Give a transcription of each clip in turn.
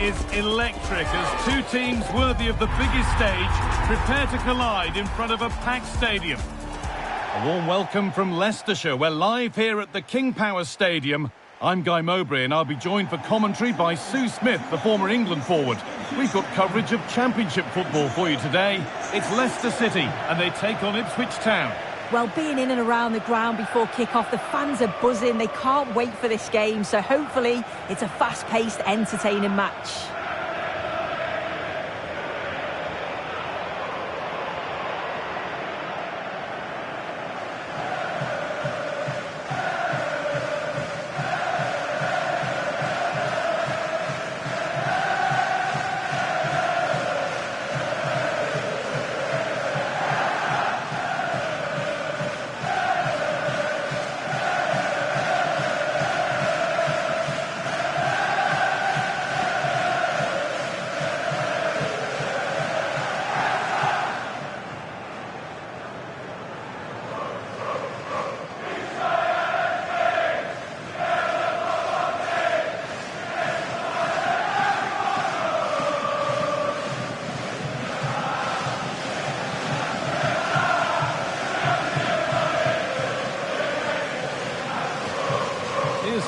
is electric as two teams worthy of the biggest stage prepare to collide in front of a packed stadium. A warm welcome from Leicestershire. We're live here at the King Power Stadium. I'm Guy Mowbray and I'll be joined for commentary by Sue Smith, the former England forward. We've got coverage of Championship football for you today. It's Leicester City and they take on Ipswich Town. Well, being in and around the ground before kick-off, the fans are buzzing. They can't wait for this game, so hopefully it's a fast-paced, entertaining match.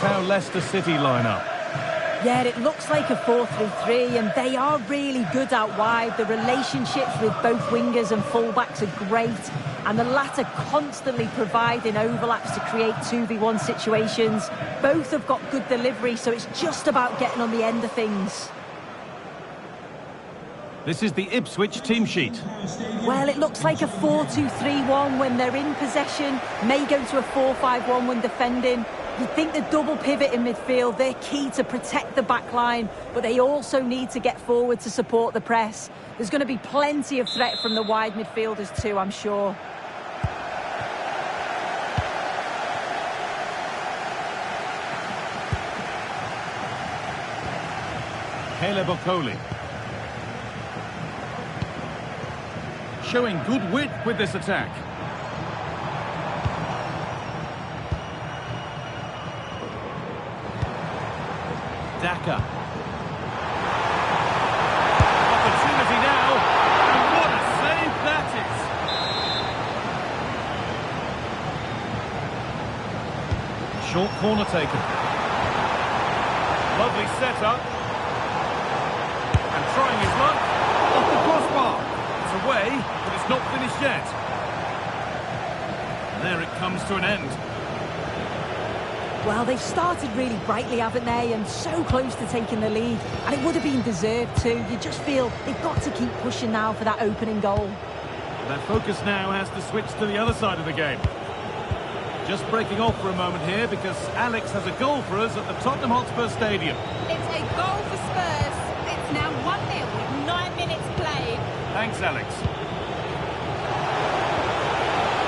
How Leicester City line up. Yeah, it looks like a 4-3-3 and they are really good out wide. The relationships with both wingers and fullbacks are great and the latter constantly providing overlaps to create 2v1 situations. Both have got good delivery, so it's just about getting on the end of things. This is the Ipswich team sheet. Well, it looks like a 4-2-3-1 when they're in possession, may go to a 4-5-1 when defending. You'd think the double pivot in midfield, they're key to protect the back line, but they also need to get forward to support the press. There's going to be plenty of threat from the wide midfielders too, I'm sure. Caleb Okoli. Showing good width with this attack. Daka. Opportunity now, and what a save that is. Short corner taken. Lovely setup. And trying his luck off the crossbar. It's away, but it's not finished yet. And there it comes to an end. Well, they've started really brightly, haven't they? And so close to taking the lead. And it would have been deserved too. You just feel they've got to keep pushing now for that opening goal. Their focus now has to switch to the other side of the game. Just breaking off for a moment here because Alex has a goal for us at the Tottenham Hotspur Stadium. It's a goal for Spurs. It's now 1-0 with 9 minutes played. Thanks, Alex.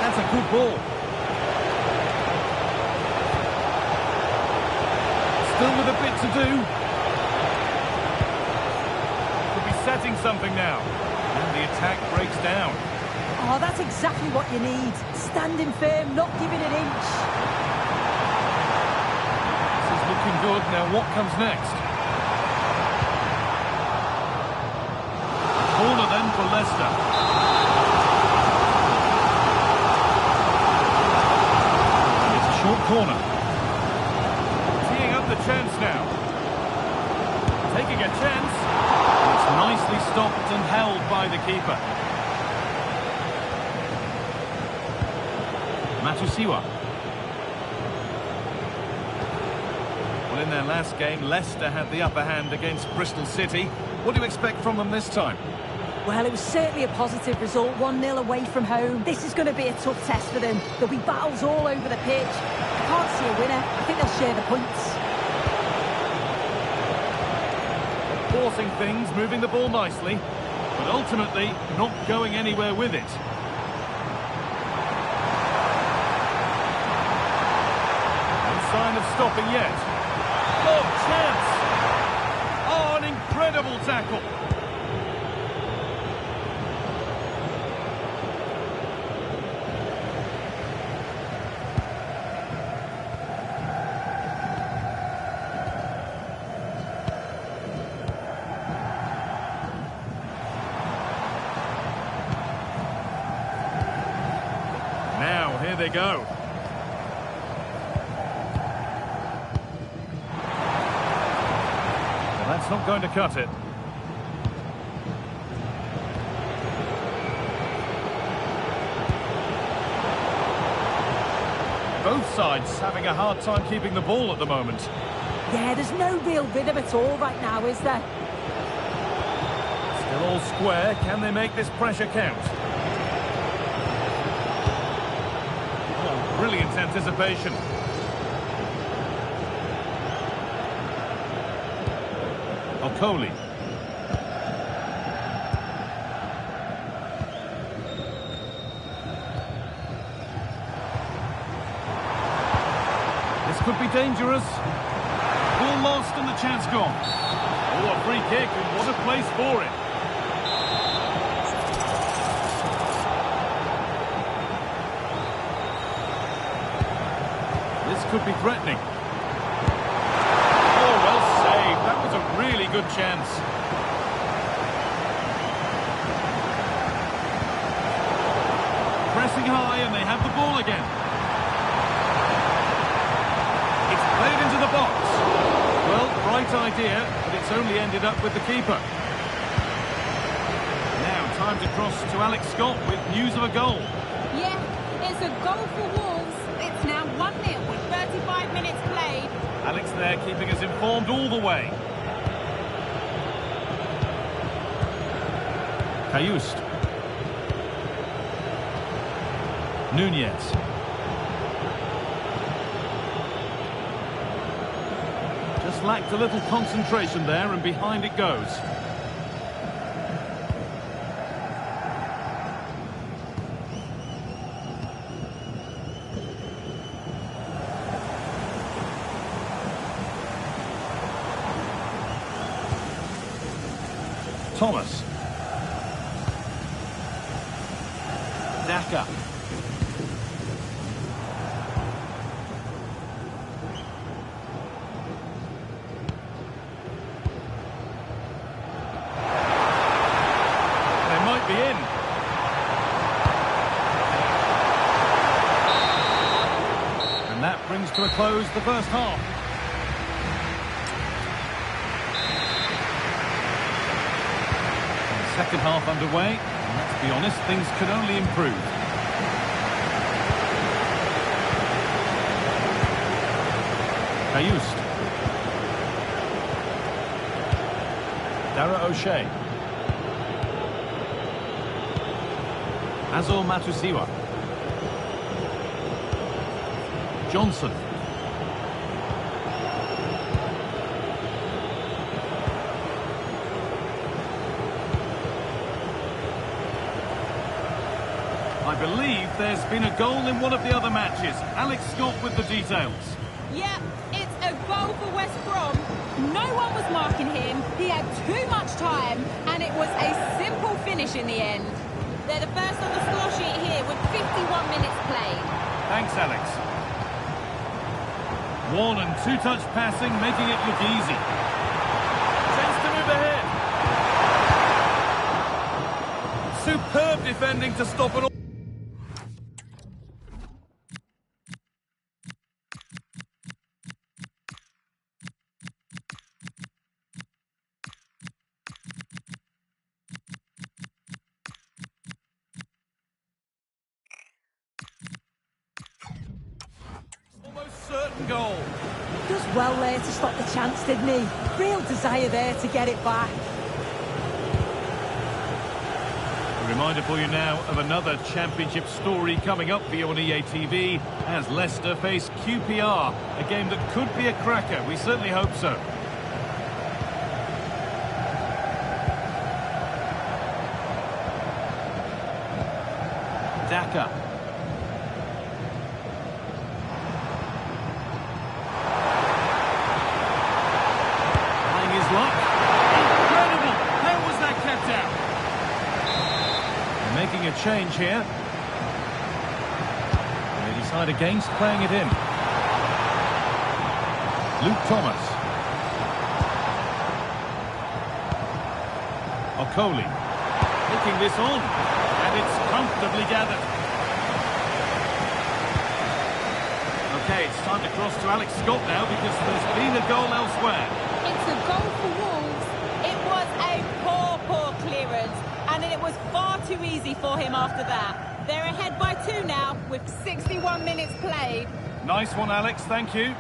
That's a good ball. Still with a bit to do. Could be setting something now. And the attack breaks down. Oh, that's exactly what you need. Standing firm, not giving an inch. This is looking good. Now what comes next? Corner then for Leicester. And it's a short corner. The chance now. Taking a chance. It's nicely stopped and held by the keeper. Matusiwa. Well, in their last game, Leicester had the upper hand against Bristol City. What do you expect from them this time? Well, it was certainly a positive result, 1-0 away from home. This is going to be a tough test for them. There'll be battles all over the pitch. I can't see a winner. I think they'll share the points. Forcing things, moving the ball nicely, but ultimately not going anywhere with it. No sign of stopping yet. Oh, chance! Oh, an incredible tackle. here they go. Well, that's not going to cut it. Both sides having a hard time keeping the ball at the moment. Yeah, there's no real rhythm at all right now, is there? Still all square. Can they make this pressure count? Oh, brilliant anticipation. Okoli. This could be dangerous. Ball lost and the chance gone. Oh, a free kick, and what a place for it. This could be threatening. Oh, well saved. That was a really good chance. Pressing high, and they have the ball again. It's played into the box. Well, right idea, but it's only ended up with the keeper. Now, time to cross to Alex Scott with news of a goal. Yeah, it's a goal for Wolves. It's now 1-0 with 35 minutes played. Alex there keeping us informed all the way. Cajuste. Nunez. Just lacked a little concentration there, and behind it goes. Thomas. Daka. They might be in. And that brings to a close the first half. Second half underway, and let's be honest, things can only improve. Cajuste. Dara O'Shea. Azor Matusiwa. Johnson. I believe there's been a goal in one of the other matches. Alex Scott with the details. Yeah, it's a goal for West Brom. No one was marking him. He had too much time, and it was a simple finish in the end. They're the first on the score sheet here with 51 minutes played. Thanks, Alex. One and two-touch passing, making it look easy. Chance to move ahead. Superb defending to stop it all. Certain goal. Does well there to stop the chance, didn't he? Real desire there to get it back. A reminder for you now of another championship story coming up for you on EA TV as Leicester face QPR, a game that could be a cracker. We certainly hope so. Daka. Incredible! How was that kept out? They're making a change here. They decide against playing it in. Luke Thomas. Okoli. Looking this on. And it's comfortably gathered. OK, it's time to cross to Alex Scott now because there's been a goal elsewhere. It's a goal for Wolves. It was a poor clearance, and it was far too easy for him after that. They're ahead by 2 now with 61 minutes played. Nice one, Alex, thank you.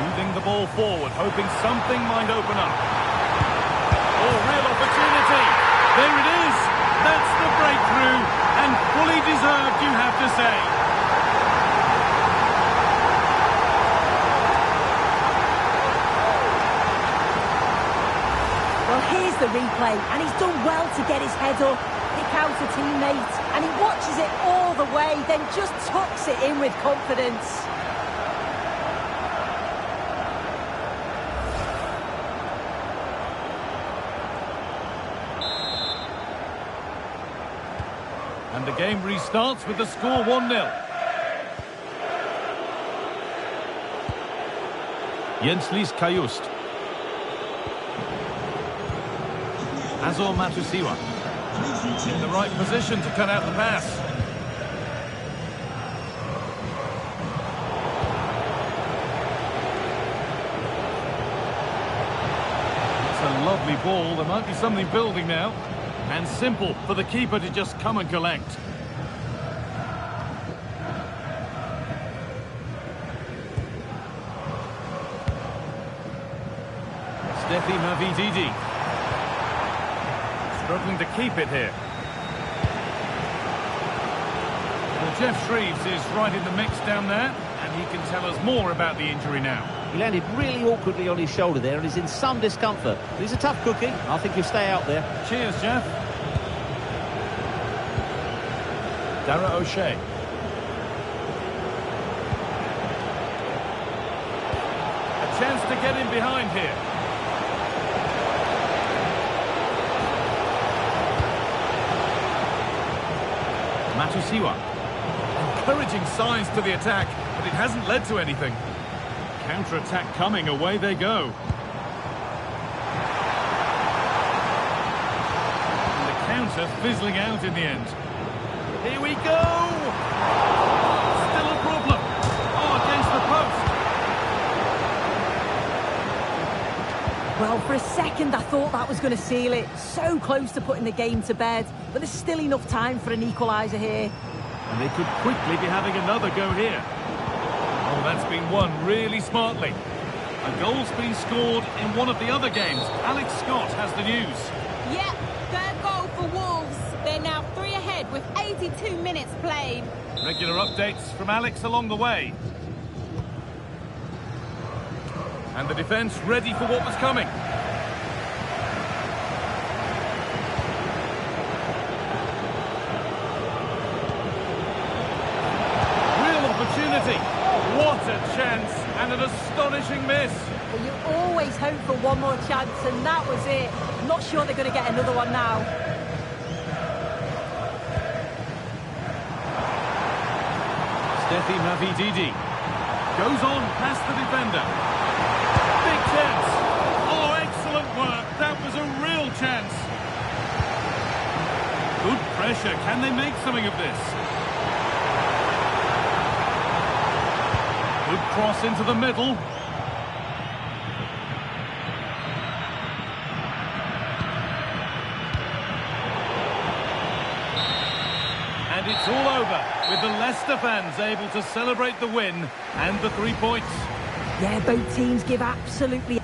Moving the ball forward, hoping something might open up. Oh, real opportunity. There it is. That's the breakthrough, and fully deserved, you have to say. Well, here's the replay, and he's done well to get his head up, pick out a teammate, and he watches it all the way, then just tucks it in with confidence. And the game restarts with the score 1-0. Jenslis Kajust. Azor Matusiwa. In the right position to cut out the pass. It's a lovely ball. There might be something building now. And simple for the keeper to just come and collect. Stefi Mavididi. Struggling to keep it here. Well, Jeff Shreves is right in the mix down there, and he can tell us more about the injury now. He landed really awkwardly on his shoulder there and is in some discomfort. But he's a tough cookie. I think he'll stay out there. Cheers, Jeff. Dara O'Shea. A chance to get in behind here. Matusiwa. Encouraging signs to the attack, but it hasn't led to anything. Counter-attack coming, away they go. And the counter fizzling out in the end. Here we go! Still a problem. Oh, against the post. Well, for a second I thought that was going to seal it. So close to putting the game to bed, but there's still enough time for an equaliser here. And they could quickly be having another go here. Oh, that's been won really smartly. A goal's been scored in one of the other games. Alex Scott has the news. Yep, third goal for Wolves. They're now 3 ahead with 82 minutes played. Regular updates from Alex along the way. And the defence ready for what was coming. Real opportunity. What a chance, and an astonishing miss. Well, you always hope for one more chance, and that was it. I'm not sure they're going to get another one now. Stefi Mavididi goes on past the defender. Big chance. Oh, excellent work. That was a real chance. Good pressure. Can they make something of this? Good cross into the middle. And it's all over, with the Leicester fans able to celebrate the win and the 3 points. Yeah, both teams give absolutely...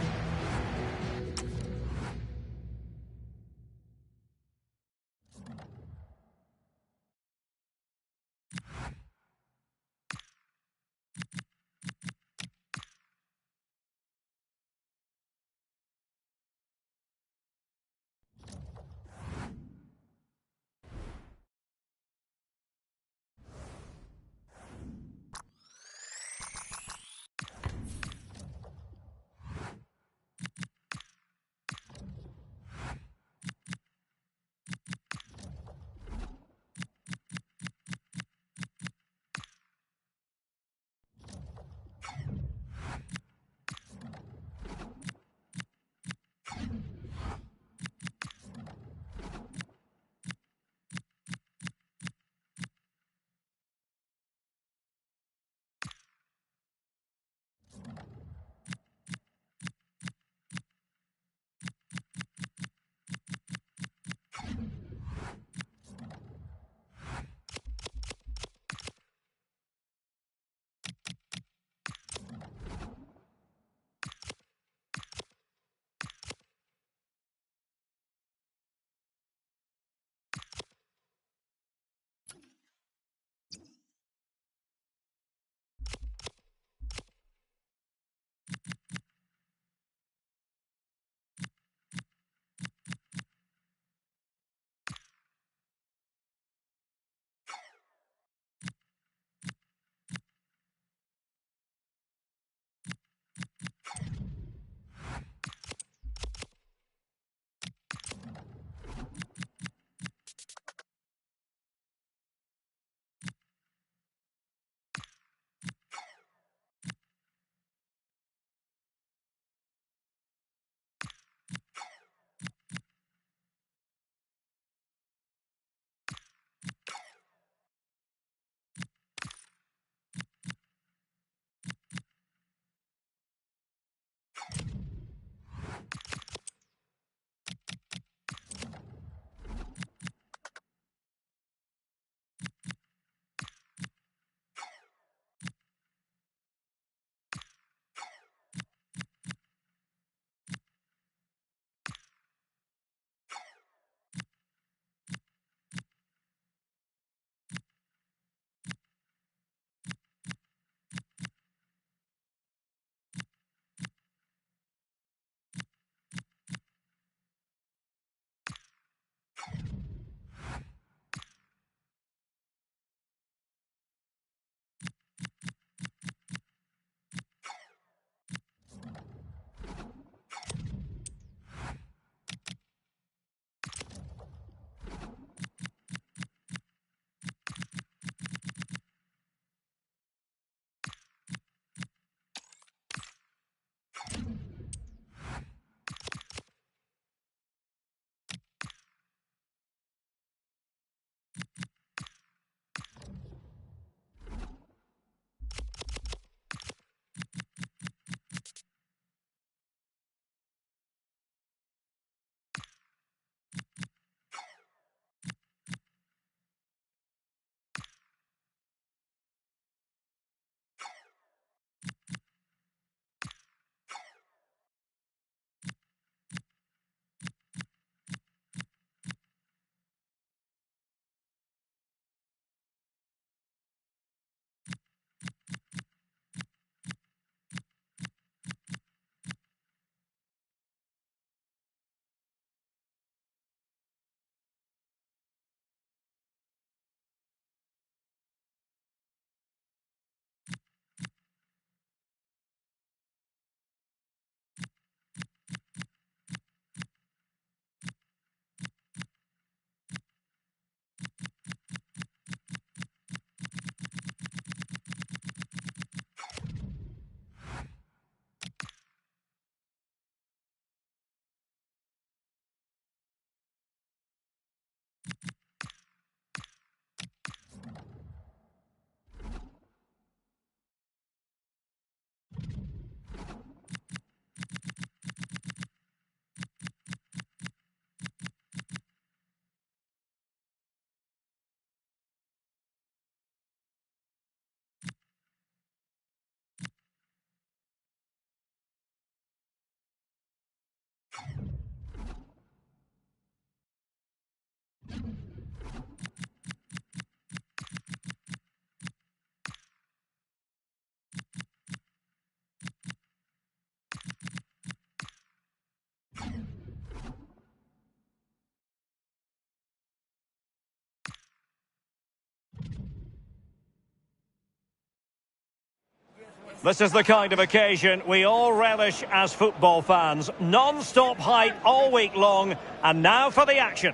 This is the kind of occasion we all relish as football fans. Non-stop hype all week long, and now for the action.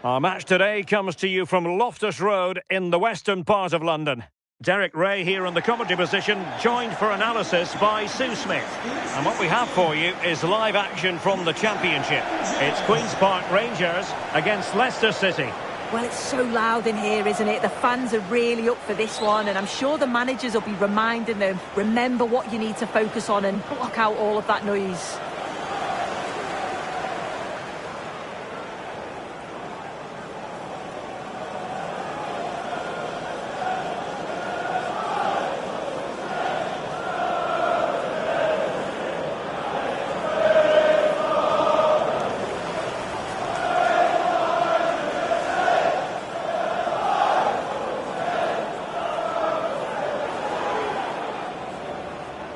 Our match today comes to you from Loftus Road in the western part of London. Derek Ray here in the commentary position, joined for analysis by Sue Smith. And what we have for you is live action from the Championship. It's Queen's Park Rangers against Leicester City. Well, it's so loud in here, isn't it? The fans are really up for this one, and I'm sure the managers will be reminding them, remember what you need to focus on and block out all of that noise.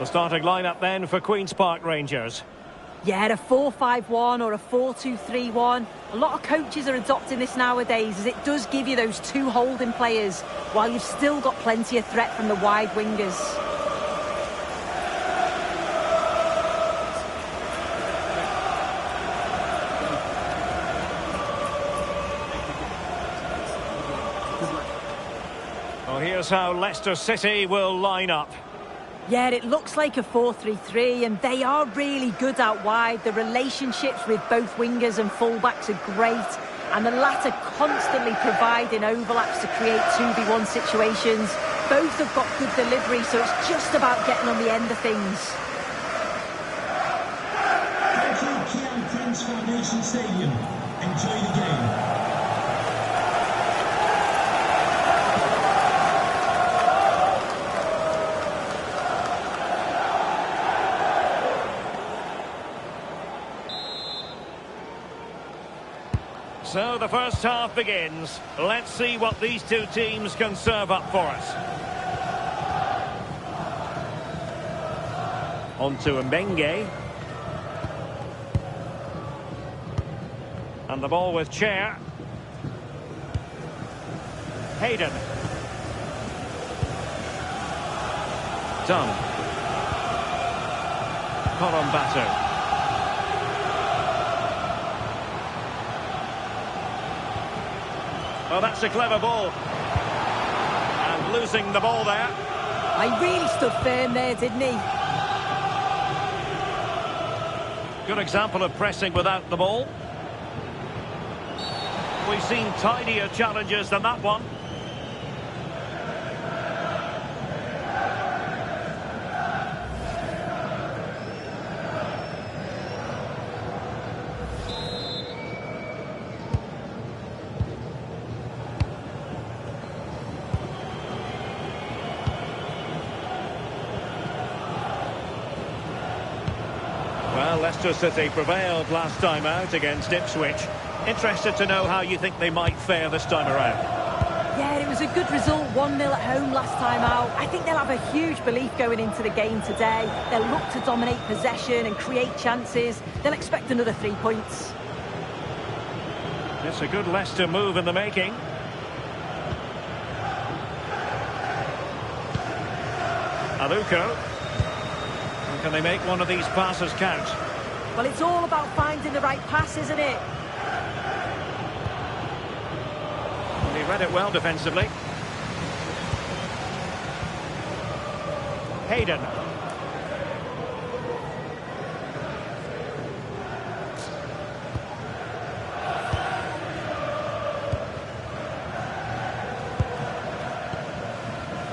The starting lineup then for Queen's Park Rangers. Yeah, a 4-5-1 or a 4-2-3-1. A lot of coaches are adopting this nowadays, as it does give you those two holding players, while you've still got plenty of threat from the wide wingers. Well, here's how Leicester City will line up. Yeah, it looks like a 4-3-3, and they are really good out wide. The relationships with both wingers and fullbacks are great, and the latter constantly providing overlaps to create 2v1 situations. Both have got good delivery, so it's just about getting on the end of things. Kian Prince Foundation Stadium. Enjoy the game. So the first half begins. Let's see what these two teams can serve up for us. On to Mbenge. And the ball with Chair. Hayden. Dunn. Korombatu. Well, that's a clever ball. And losing the ball there. I really stood firm there, didn't he? Good example of pressing without the ball. We've seen tidier challenges than that one. Well, Leicester City prevailed last time out against Ipswich. Interested to know how you think they might fare this time around. Yeah, it was a good result, 1-0 at home last time out. I think they'll have a huge belief going into the game today. They'll look to dominate possession and create chances. They'll expect another 3 points. It's a good Leicester move in the making. Aluko. Can they make one of these passes count? Well, it's all about finding the right pass, isn't it? He read it well defensively. Hayden.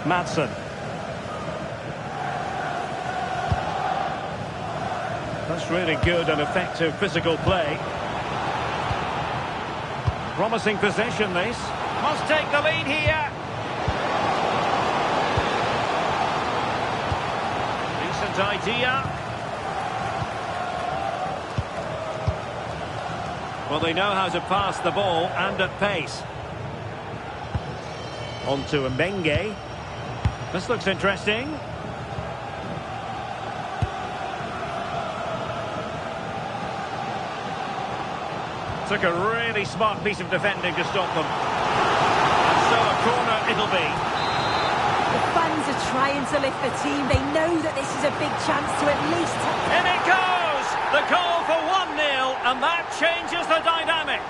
Madsen. That's really good and effective physical play. Promising possession, this. Must take the lead here. Decent idea. Well, they know how to pass the ball and at pace. On to Mbenge. This looks interesting. Took a really smart piece of defending to stop them. And so a corner it'll be. The fans are trying looking to lift the team. They know that this is a big chance to at least... In it goes! The goal for 1-0, and that changes the dynamic.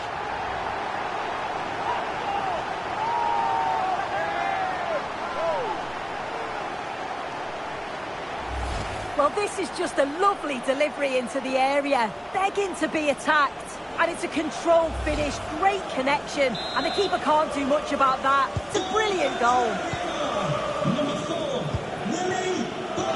Well, this is just a lovely delivery into the area, begging to be attacked. And it's a controlled finish, great connection, and the keeper can't do much about that. It's a brilliant goal.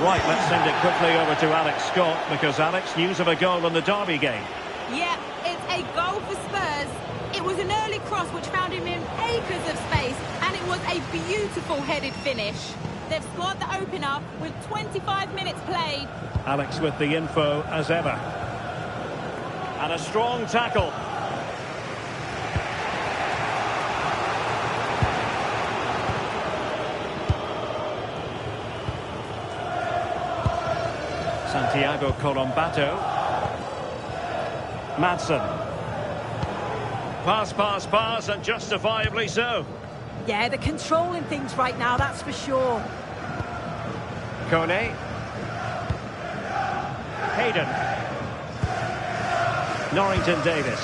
Right, let's send it quickly over to Alex Scott, because Alex, news of a goal in the Derby game. Yeah, it's a goal for Spurs. It was an early cross which found him in acres of space, and it was a beautiful headed finish. They've scored the opener with 25 minutes played. Alex with the info as ever. And a strong tackle. Santiago Colombato. Madsen. Pass, and justifiably so. Yeah, they're controlling things right now, that's for sure. Kone. Hayden. Norrington Davis.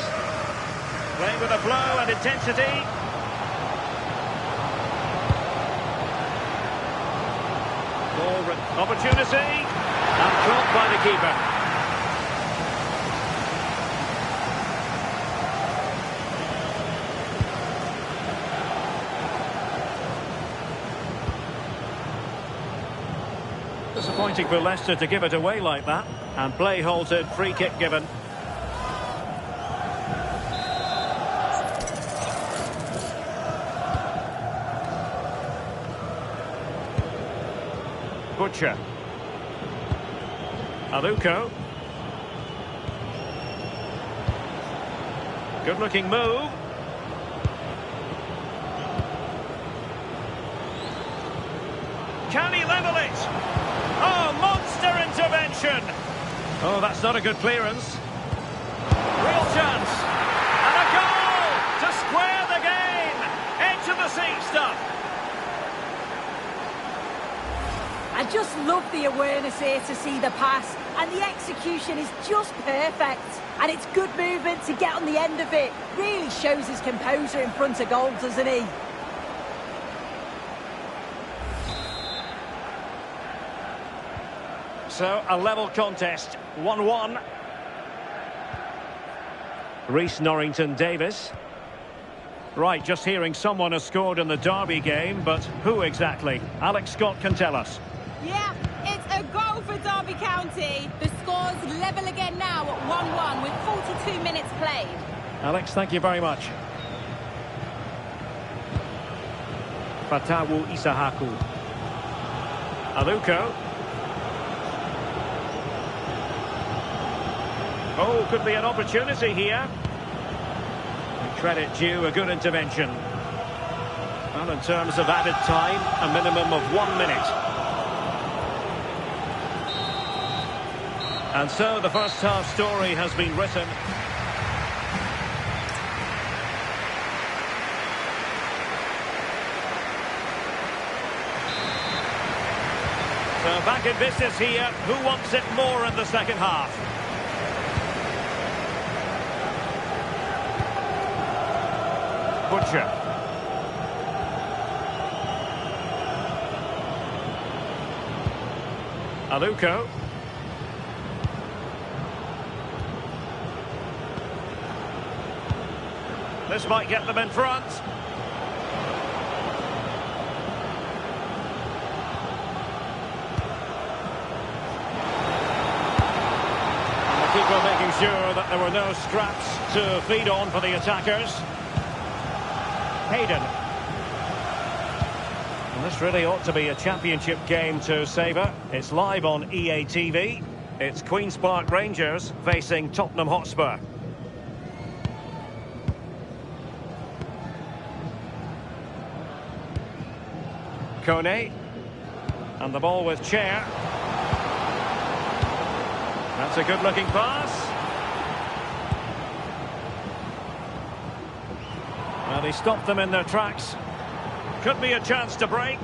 Playing with a flow and intensity. Ball opportunity. And caught by the keeper. Disappointing for Leicester to give it away like that. And play halted, free kick given. Butcher. Aluko. Good looking move. Can he level it? Oh, monster intervention! Oh, that's not a good clearance. Real chance. And a goal to square the game. Edge of the seat stuff. I just love the awareness here to see the pass, and the execution is just perfect. And it's good movement to get on the end of it. Really shows his composure in front of goal, doesn't he? So, a level contest, 1-1. Reece Norrington Davis. Right, just hearing someone has scored in the Derby game, but who exactly? Alex Scott can tell us. Yeah, it's a goal for Derby County. The score's level again now at 1-1 with 42 minutes played. Alex, thank you very much. Fatawu Isahaku. Aluko. Oh, could be an opportunity here. Credit due, a good intervention. Well, in terms of added time, a minimum of 1 minute. And so the first half story has been written. So back in business here. Who wants it more in the second half? Butcher. Aluko. This might get them in front. And the keeper making sure that there were no scraps to feed on for the attackers. Hayden. And this really ought to be a championship game to savour. It's live on EA TV. It's Queen's Park Rangers facing Tottenham Hotspur. Kone. And the ball with Chair. That's a good-looking pass. Well, he stopped them in their tracks. Could be a chance to break.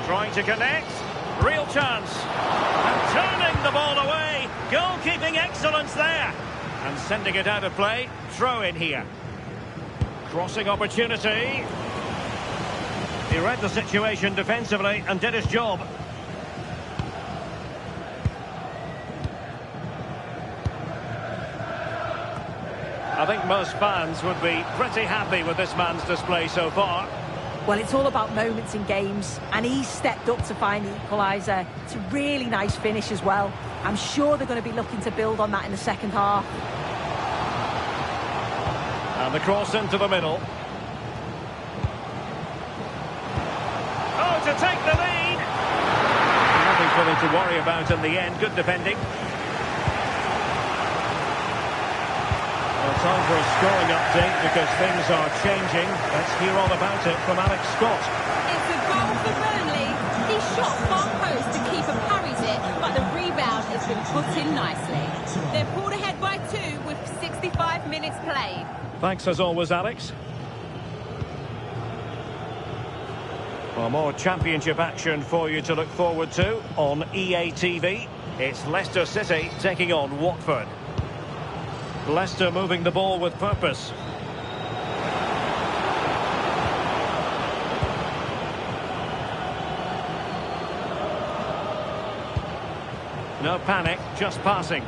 Trying to connect. Real chance. And turning the ball away. Goalkeeping excellence there. And sending it out of play. Throw in here. Crossing opportunity. He read the situation defensively and did his job. I think most fans would be pretty happy with this man's display so far. Well, it's all about moments in games, and he's stepped up to find the equaliser. It's a really nice finish as well. I'm sure they're going to be looking to build on that in the second half. And the cross into the middle. Oh, to take the lead! Nothing for them to worry about in the end. Good defending. Time for a scoring update because things are changing. Let's hear all about it from Alex Scott. It's a goal for Burnley. He shot far post, the keeper parries it, but the rebound has been put in nicely. They're pulled ahead by 2 with 65 minutes played. Thanks as always, Alex. Well, more championship action for you to look forward to on EA TV. It's Leicester City taking on Watford. Leicester moving the ball with purpose. No panic, just passing.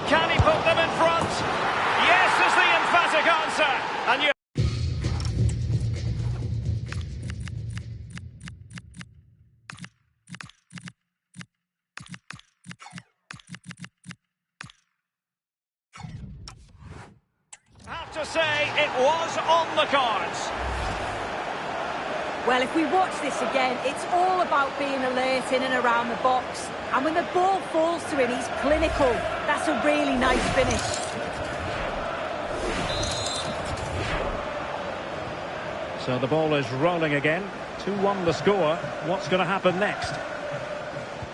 Can he put them in front? Yes is the emphatic answer. And you have to say it was on the cards. Well, if we watch this again, it's all about being alert in and around the box. And when the ball falls to him, he's clinical. That's a really nice finish. So the ball is rolling again. 2-1 the score. What's going to happen next?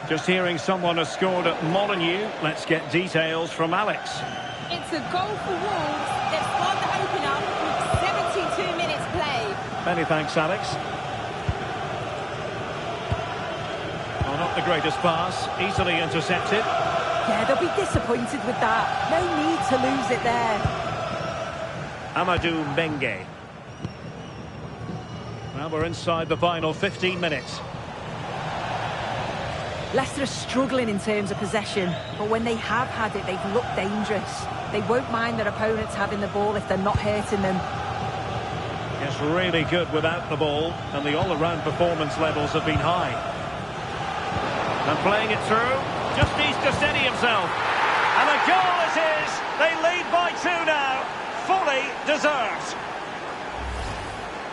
Just hearing someone has scored at Molineux. Let's get details from Alex. It's a goal for Wolves. They've scored the opener with 72 minutes played. Many thanks, Alex. Oh, not the greatest pass. Easily intercepted. Yeah, they'll be disappointed with that. No need to lose it there. Amadou Mbengue. Well, we're inside the final 15 minutes. Leicester are struggling in terms of possession, but when they have had it, they've looked dangerous. They won't mind their opponents having the ball if they're not hurting them. It's really good without the ball, and the all-around performance levels have been high. And playing it through, just needs to steady himself. And a goal it is! They lead by 2 now. Fully deserved.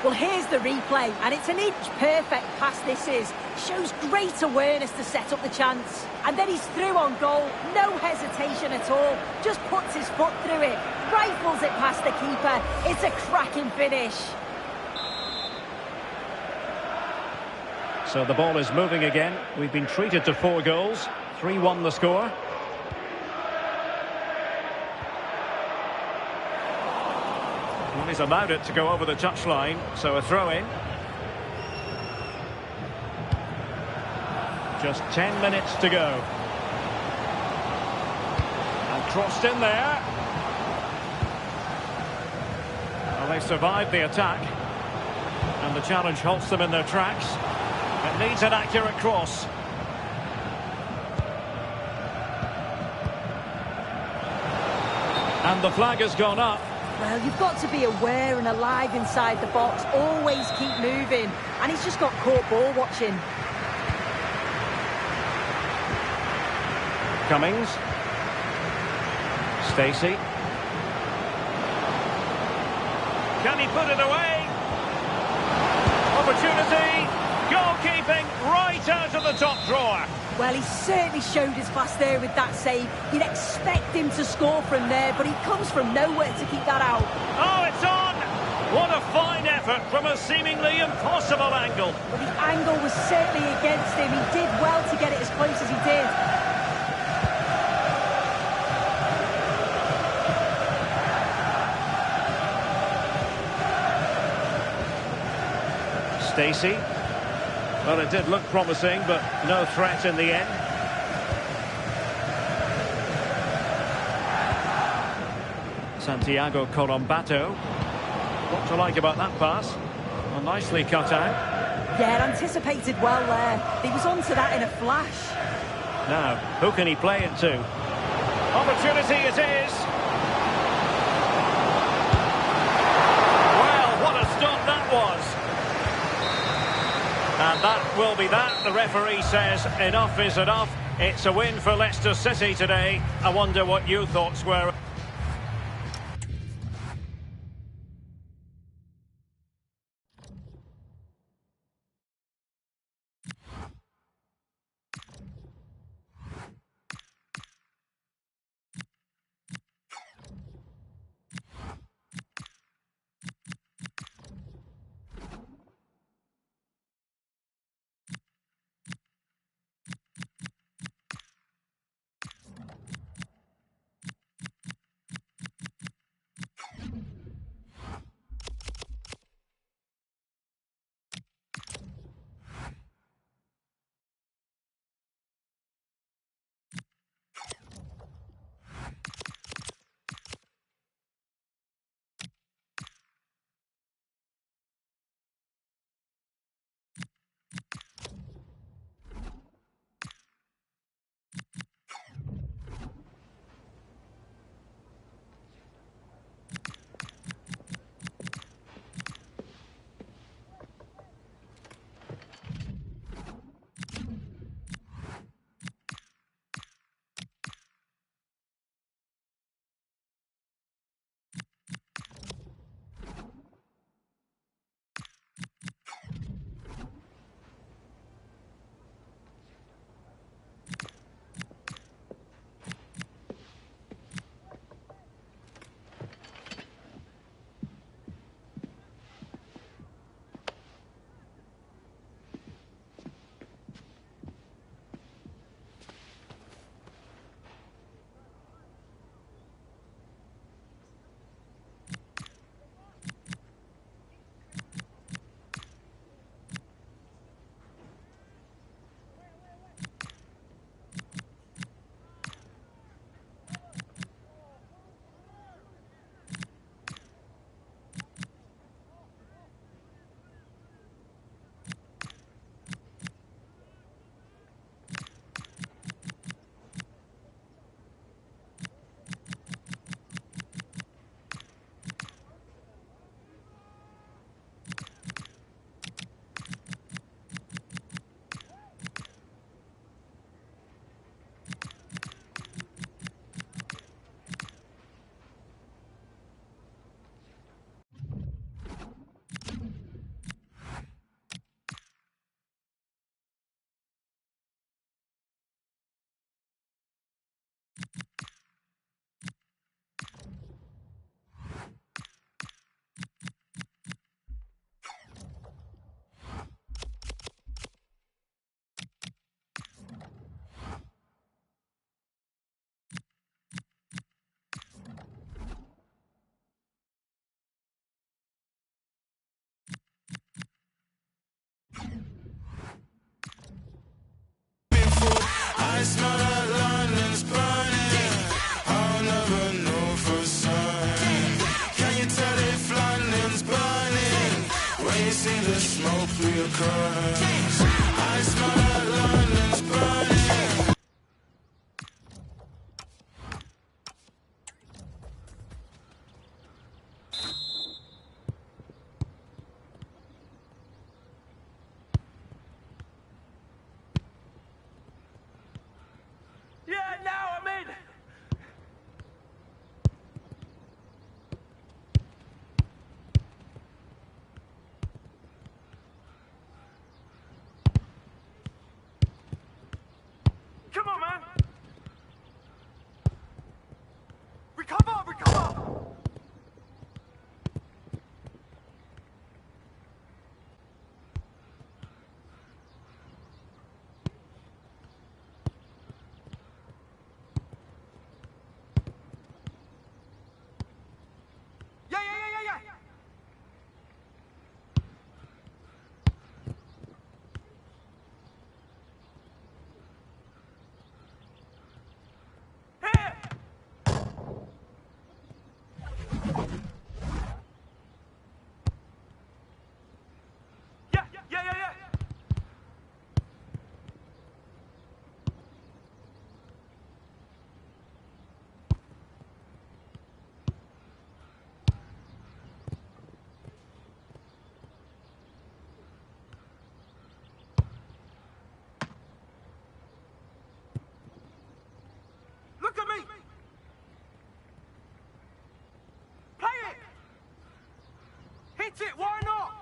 Well, here's the replay, and it's an inch-perfect pass this is. Shows great awareness to set up the chance. And then he's through on goal, no hesitation at all. Just puts his foot through it, rifles it past the keeper. It's a cracking finish. So the ball is moving again. We've been treated to 4 goals. 3-1 the score. Well, he's allowed it to go over the touchline, so a throw-in. Just 10 minutes to go. And crossed in there. Well, they survived the attack. And the challenge halts them in their tracks. It needs an accurate cross. And the flag has gone up. Well, you've got to be aware and alive inside the box. Always keep moving. And he's just got caught ball watching. Cummings. Stacey. Can he put it away? Opportunity. Goalkeeping right out of the top drawer. Well, he certainly showed his class there with that save. You'd expect him to score from there, but he comes from nowhere to keep that out. Oh, it's on! What a fine effort from a seemingly impossible angle. But the angle was certainly against him. He did well to get it as close as he did. Stacey. Well, it did look promising, but no threat in the end. Santiago Colombato. What to like about that pass? Well, nicely cut out. Yeah, anticipated well there. He was onto that in a flash. Now, who can he play it to? Opportunity it is! Well, what a stop that was! And that will be that. The referee says enough is enough. It's a win for Leicester City today. I wonder what your thoughts were. I smell that London's burning. I'll never know for certain. Can you tell if London's burning when you see the smoke through your curtains? I smell that London's burning. Yeah, now I'm in. Hit it, why not?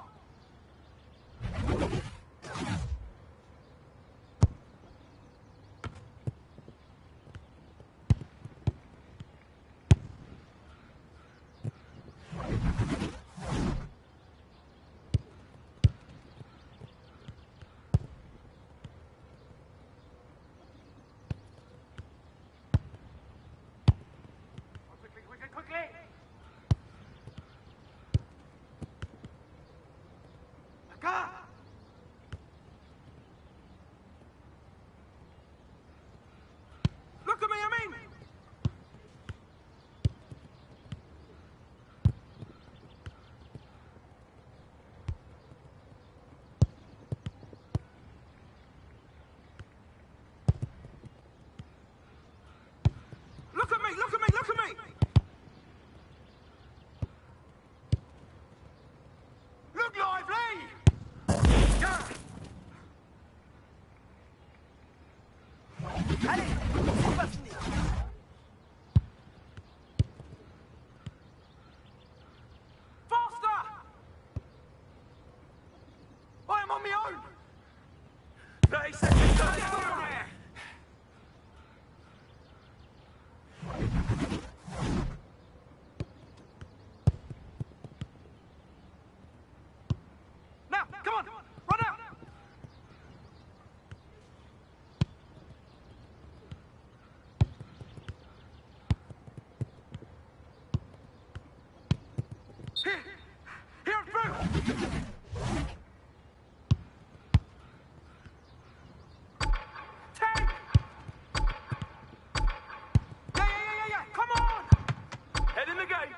Look at me, I mean! Look at me, look at me, look at me! Look lively! Yeah. Allez, c'est pas fini. Faster! I am on my own. 30 seconds. 30 seconds. Now, come on, run out. Here and through! Ten! Yeah, come on! Head in the gate!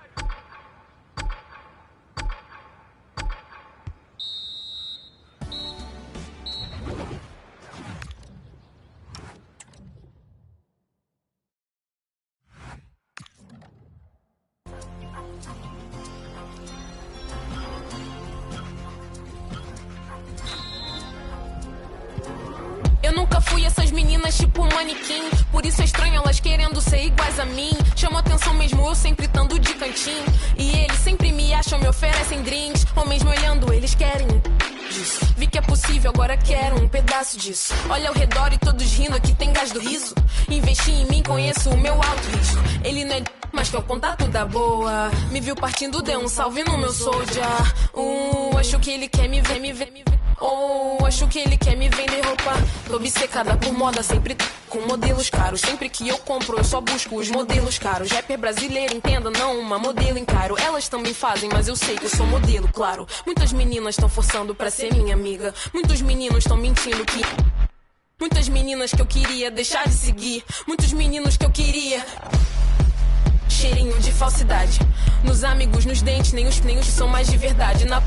Eu nunca fui essas meninas tipo manequim. Por isso é estranho elas querendo ser iguais a mim. Chamo atenção mesmo eu sempre estando de cantinho. E eles sempre me acham, me oferecem drinks. Ou mesmo olhando eles querem disso. Vi que é possível, agora quero um pedaço disso. Olha ao redor e todos rindo, aqui tem gás do riso. Investi em mim, conheço o meu alto risco. Ele não é mas que é o contato da boa. Me viu partindo, deu um salve no meu soldier. Acho que ele quer me ver, me ver, me ver. Acho que ele quer me vender roupa. Tô obcecada por moda, sempre com modelos caros. Sempre que eu compro, eu só busco os modelos caros. Rapper brasileiro, entenda, não uma modelo encaro. Elas também fazem, mas eu sei que eu sou modelo, claro. Muitas meninas estão forçando pra ser minha amiga. Muitos meninos estão mentindo que... Muitas meninas que eu queria deixar de seguir. Muitos meninos que eu queria... Cheirinho de falsidade. Nos amigos, nos dentes, nem os são mais de verdade. Na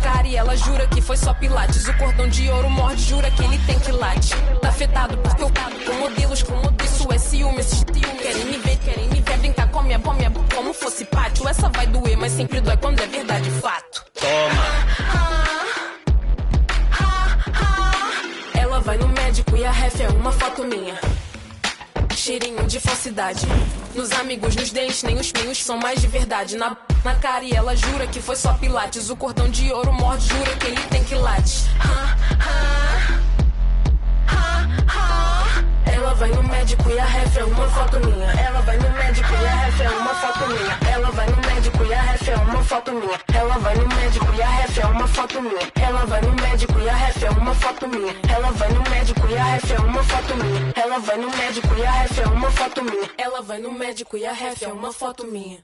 cara e ela jura que foi só pilates. O cordão de ouro morde, jura que ele tem quilate. Tá afetado porque eu com modelos, isso é ciúme. Esses querem me ver brincar com a minha como fosse pátio. Essa vai doer, mas sempre dói quando é verdade, fato. Ela vai no médico e a ref é uma foto minha. Cheirinho de falsidade. Nos amigos, nos dentes, nem os são mais de verdade. Na cara e ela jura que foi só pilates. O cordão de ouro morde, jura que ele tem quilate. Ela vai no médico e a ref é uma foto minha. Ela vai no médico e a ref é uma foto minha. Ela vai no médico e a ref é uma foto minha. Ela vai no médico e a ref é uma foto minha. Ela vai no médico e a ref é uma foto minha. Ela vai no médico e a ref é uma foto minha. Ela vai no médico e a ref é uma foto minha. Ela vai no médico e a ref é uma foto minha.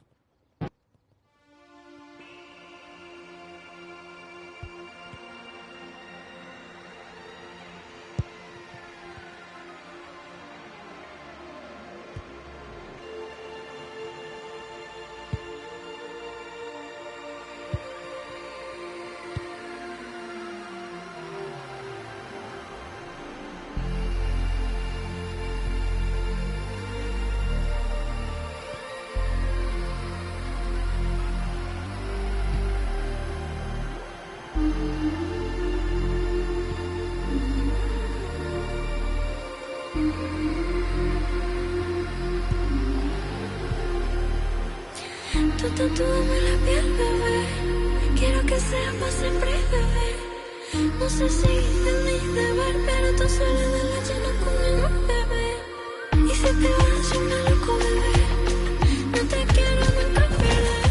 Tú tatuame la piel, bebé, Quiero que sea para siempre, bebé. No sé si es mi deber, pero tu soledad la llena conmigo, bebé. Y si te vas, yo me loco, bebé. No te quiero nunca perder.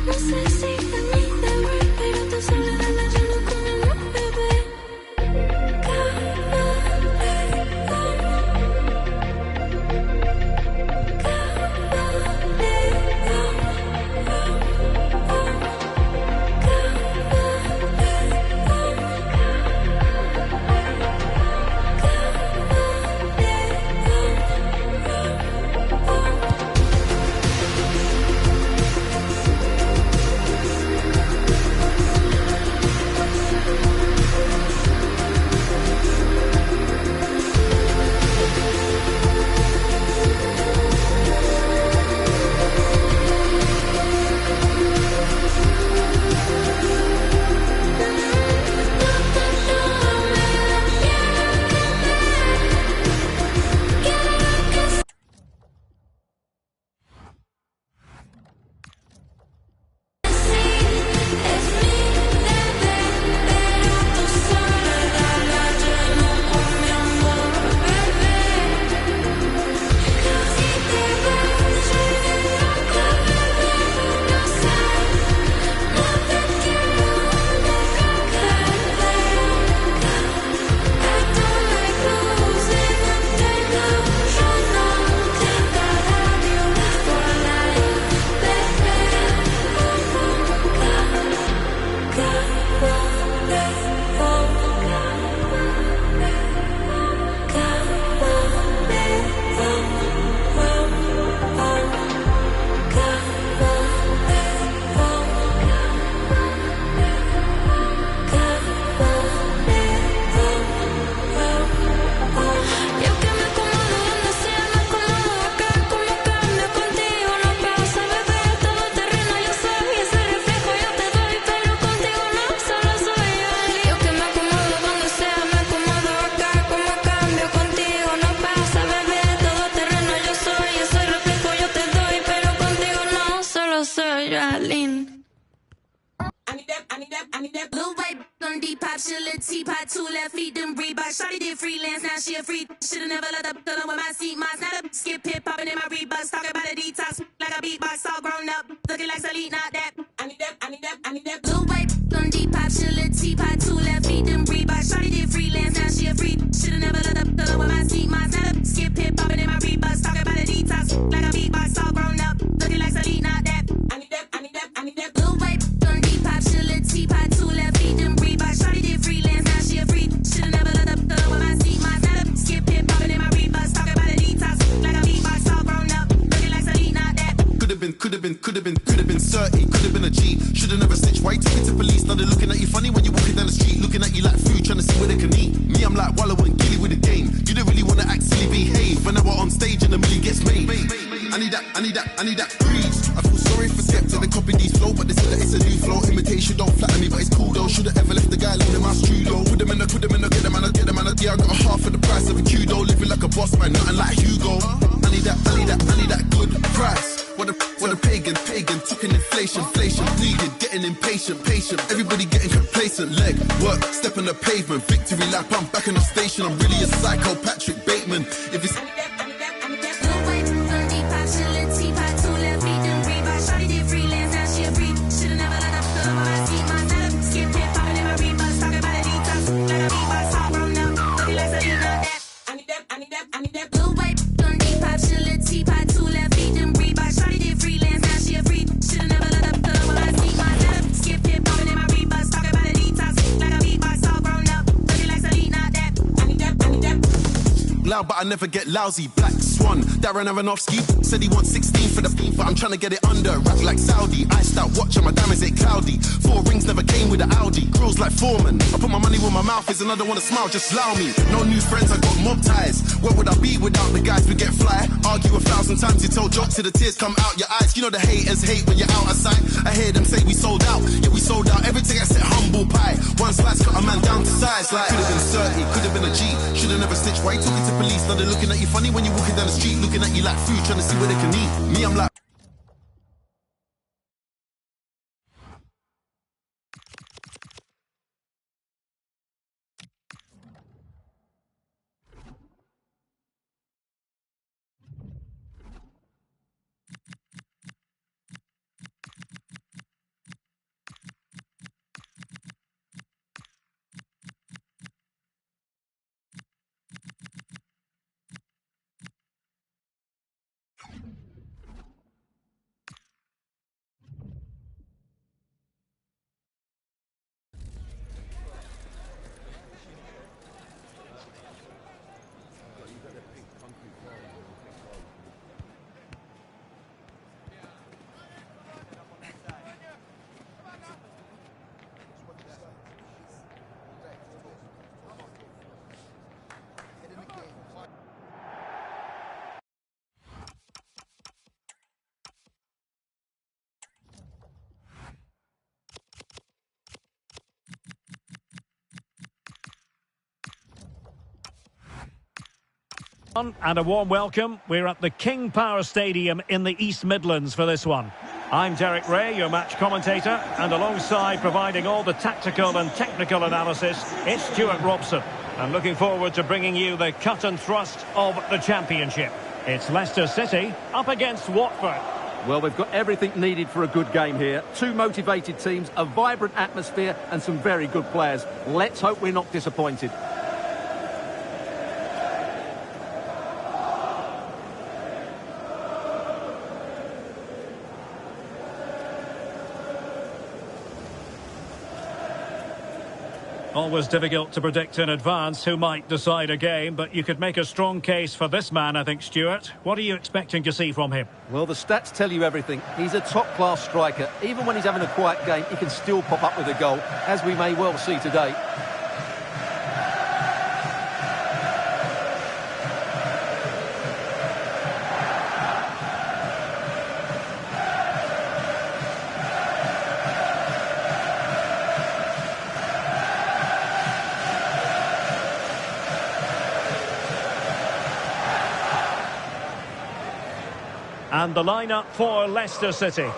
No sé si es mi deber, pero tu soledad la llena conmigo, bebé. I need that blue white on Depop, she a little teapot, 2 left feet, them Reebok. Shawty did freelance, now she a free. Shoulda never let the fill with my seat, mine's not a skip hip popping in my Reeboks, talking about a detox like a beatbox, all grown up, looking like Salute, not that. I need that blue white on Depop, she a little teapot, 2 left feet, them Reebok. Shawty did freelance, now she a free. Shoulda never let the fill with my seat, mine's not a skip hip popping in my Reeboks, talking about a detox like a beatbox, all grown up, looking like Salute, not that. I need that blue white on Depop, she a little teapot, 2 left feet, them Reebok. Shawty did freelance, now she a free. Shoulda never let the fill with my seat, mine's not a skip hip popping in my Reeboks, talking about a detox like a beatbox, all grown up, looking like Salute, not that. Could've been 30, could've been a G. Should've never snitched. Why you took it to police? Now they're looking at you funny when you're walking down the street, looking at you like food, trying to see where they can eat. Me, I'm like Wallow and Gilly with the game. You don't really wanna act silly, behave. When I was on stage and the million gets made. I need that breeze. I feel sorry for Skepta, they copy these flow, but they say that it's a new flow. Imitation don't flatter me, but it's cool though. Should've ever left the guy leaning my studio. Put them in, get them, get them. Yeah, I got a half of the price of a Q-Do. Living like a boss man, nothing like Hugo. I need that good price. What a pagan, talking inflation, bleeding, getting impatient, patient. Everybody getting complacent, leg work, step on the pavement, victory lap, I'm back in the station. I'm really a psycho, Patrick Bateman. If it's I need that blue white on Depop, she a little teapot, 2 left feet, them Reebok. Shawty did freelance, now she a free. Shoulda never let the fill with my seat, mine's not a skip hip popping in my Reeboks, talking about a detox like a beatbox, all grown up, looking like Salute, not that. I need that. Loud, but I never get lousy. Black Swan, Darren Aronofsky said he wants 16 for the beef, but I'm trying to get it under. Rap like Saudi, iced out watch and my diamonds ain't cloudy. 4 rings never came with an Audi. Grills like Foreman. I put my money where my mouth is and I don't wanna smile, just allow me. No new friends, I got mob ties. Where would I be without the guys? We get fly. Argue 1,000 times, you tell jokes till the tears come out your eyes. You know the haters hate when you're out of sight. I hear them say we sold out, yeah we sold out. Everything I said humble pie. One slice cut a man down to size. Like could've been 30, could've been a G. Should've never snitched. Why you talking to police? Now they're looking at you funny when you're walking down the street, looking at you like food, trying to see where they can eat. Me, I'm like And a warm welcome. We're at the King Power Stadium in the East Midlands for this one. I'm Derek Ray, your match commentator, and alongside providing all the tactical and technical analysis, it's Stuart Robson. I'm looking forward to bringing you the cut and thrust of the Championship. It's Leicester City up against Watford. Well, we've got everything needed for a good game here. Two motivated teams, a vibrant atmosphere and some very good players. Let's hope we're not disappointed. Always difficult to predict in advance who might decide a game, but you could make a strong case for this man, I think, Stuart. What are you expecting to see from him? Well, the stats tell you everything. He's a top-class striker. Even when he's having a quiet game, he can still pop up with a goal, as we may well see today. And the lineup for Leicester City.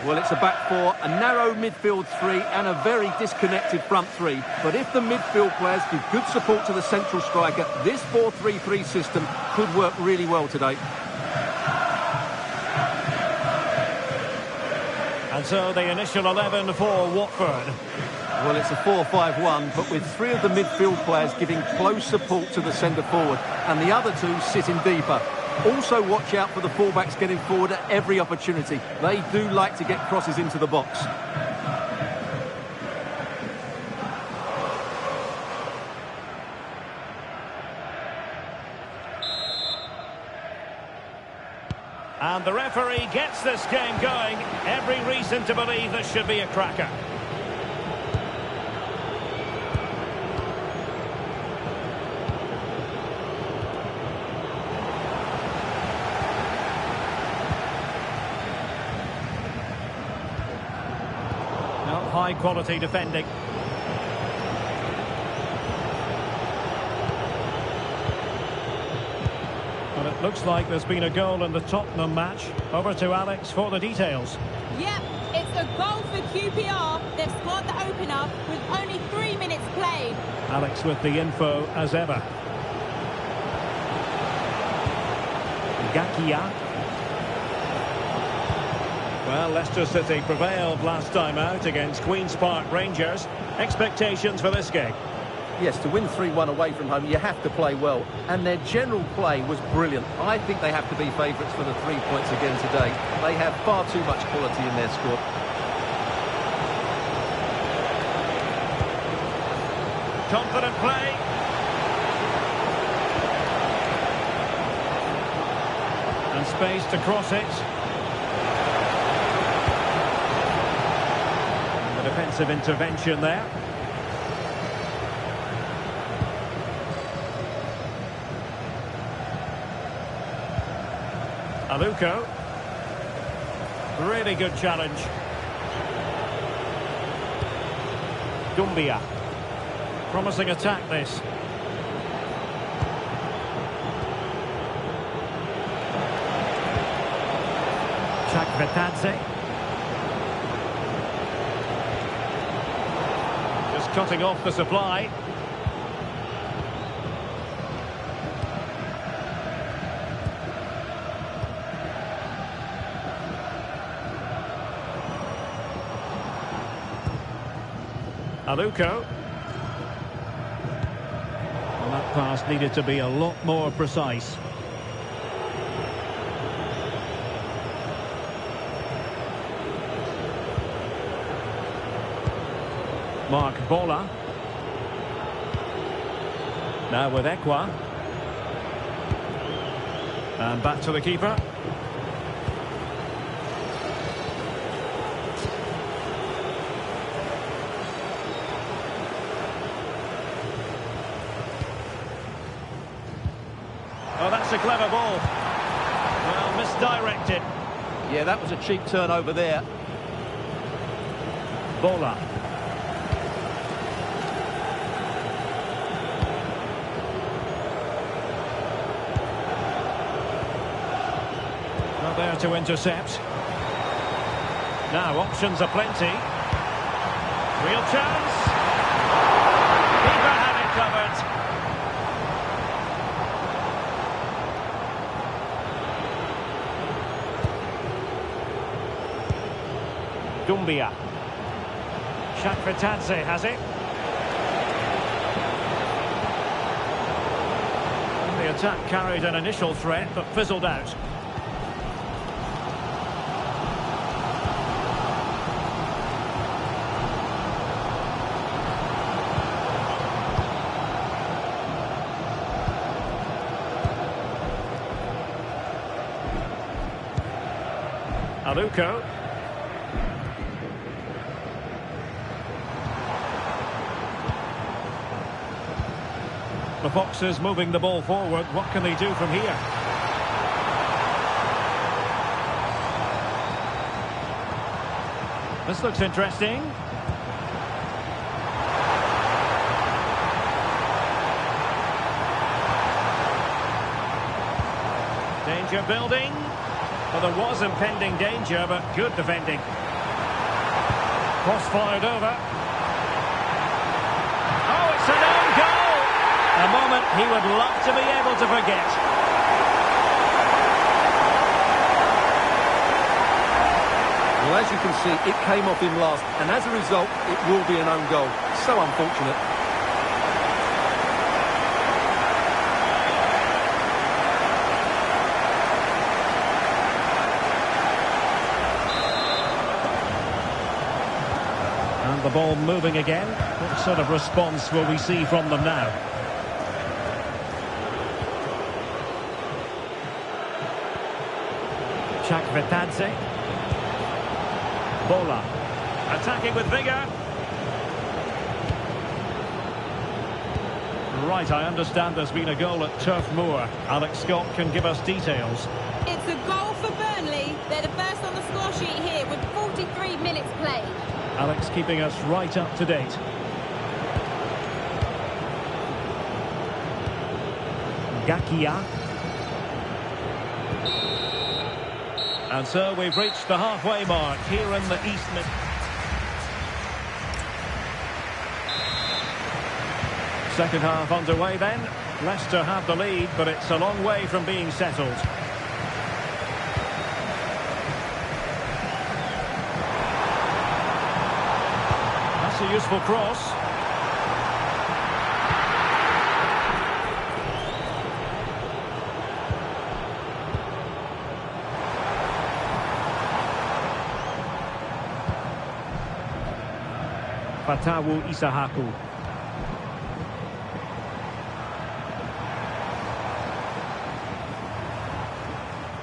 Well, it's a back four, a narrow midfield three and a very disconnected front three. But if the midfield players give good support to the central striker, this 4-3-3 system could work really well today. And so the initial 11 for Watford. Well, it's a 4-5-1, but with three of the midfield players giving close support to the centre forward and the other two sitting deeper. Also watch out for the fullbacks getting forward at every opportunity. They do like to get crosses into the box. And the referee gets this game going. Every reason to believe this should be a cracker. High quality defending. Well, it looks like there's been a goal in the Tottenham match. Over to Alex for the details. Yep, it's a goal for QPR. They've scored the opener with only 3 minutes played. Alex with the info as ever. Gakia. Well, Leicester City prevailed last time out against Queen's Park Rangers. Expectations for this game? Yes, to win 3-1 away from home, you have to play well. And their general play was brilliant. I think they have to be favourites for the 3 points again today. They have far too much quality in their squad. Confident play. And space to cross it. Defensive intervention there. Aluko. Really good challenge. Dumbia. Promising attack this. Chakvetadze. Cutting off the supply. Aluko. Well, that pass needed to be a lot more precise. Mark Bola. Now with Ekwa. And back to the keeper. Oh, that's a clever ball. Well, misdirected. Yeah, that was a cheap turnover there. Bola. Well, there to intercept. Now, options are plenty. Real chance. Keeper had it covered. Dumbia. Shakvetadze has it. The attack carried an initial threat, but fizzled out. Aluko. The Foxes moving the ball forward. What can they do from here? This looks interesting. Danger building. Well, there was impending danger, but good defending. Cross fired over. Oh, it's an own goal! A moment he would love to be able to forget. Well, as you can see, it came off him last, and as a result, it will be an own goal. So unfortunate. And the ball moving again. What sort of response will we see from them now? Shakvetadze. Bola. Attacking with vigour. Right, I understand there's been a goal at Turf Moor. Alex Scott can give us details. It's a goal for Burnley. They're the first on the score sheet here with 43 minutes played. Alex keeping us right up to date. Gakia. And so we've reached the halfway mark here in the East Mid. Second half underway then. Leicester have the lead, but it's a long way from being settled. That's a useful cross. Fatawu Isahaku.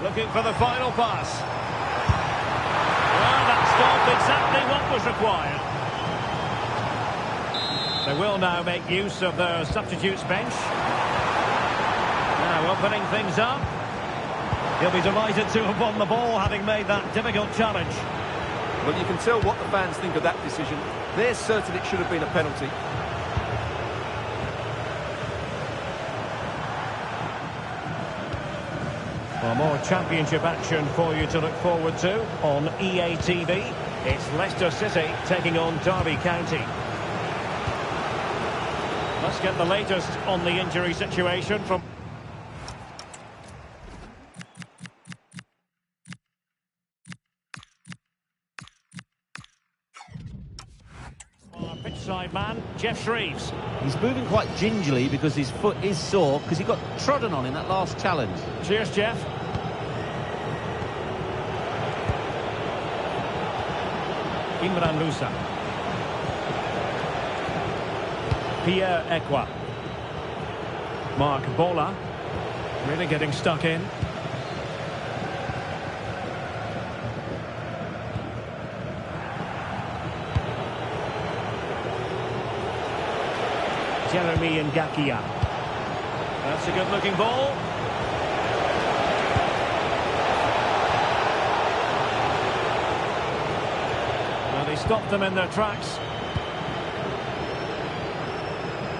Looking for the final pass. Well, that stopped exactly what was required. They will now make use of their substitutes bench. Now opening things up. He'll be delighted to have won the ball, having made that difficult challenge. Well, you can tell what the fans think of that decision. They're certain it should have been a penalty. Well, more championship action for you to look forward to on EA TV. It's Leicester City taking on Derby County. Let's get the latest on the injury situation from... Pitchside man, Jeff Shreves. He's moving quite gingerly because his foot is sore because he got trodden on in that last challenge. Cheers, Jeff. Imran Musa. Pierre Ekwa. Mark Bola. Really getting stuck in. Jeremy Ngakia. That's a good-looking ball. Well, they stopped them in their tracks.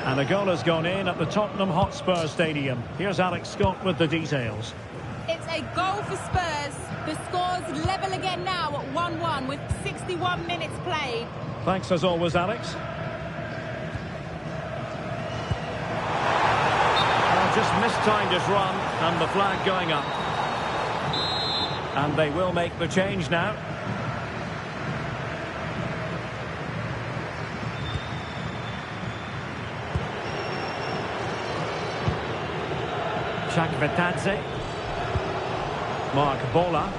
And a goal has gone in at the Tottenham Hotspur Stadium. Here's Alex Scott with the details. It's a goal for Spurs. The score's level again now at 1-1 with 61 minutes played. Thanks as always, Alex. Just mistimed his run and the flag going up. And they will make the change now. Chakvetadze. Mark Bola.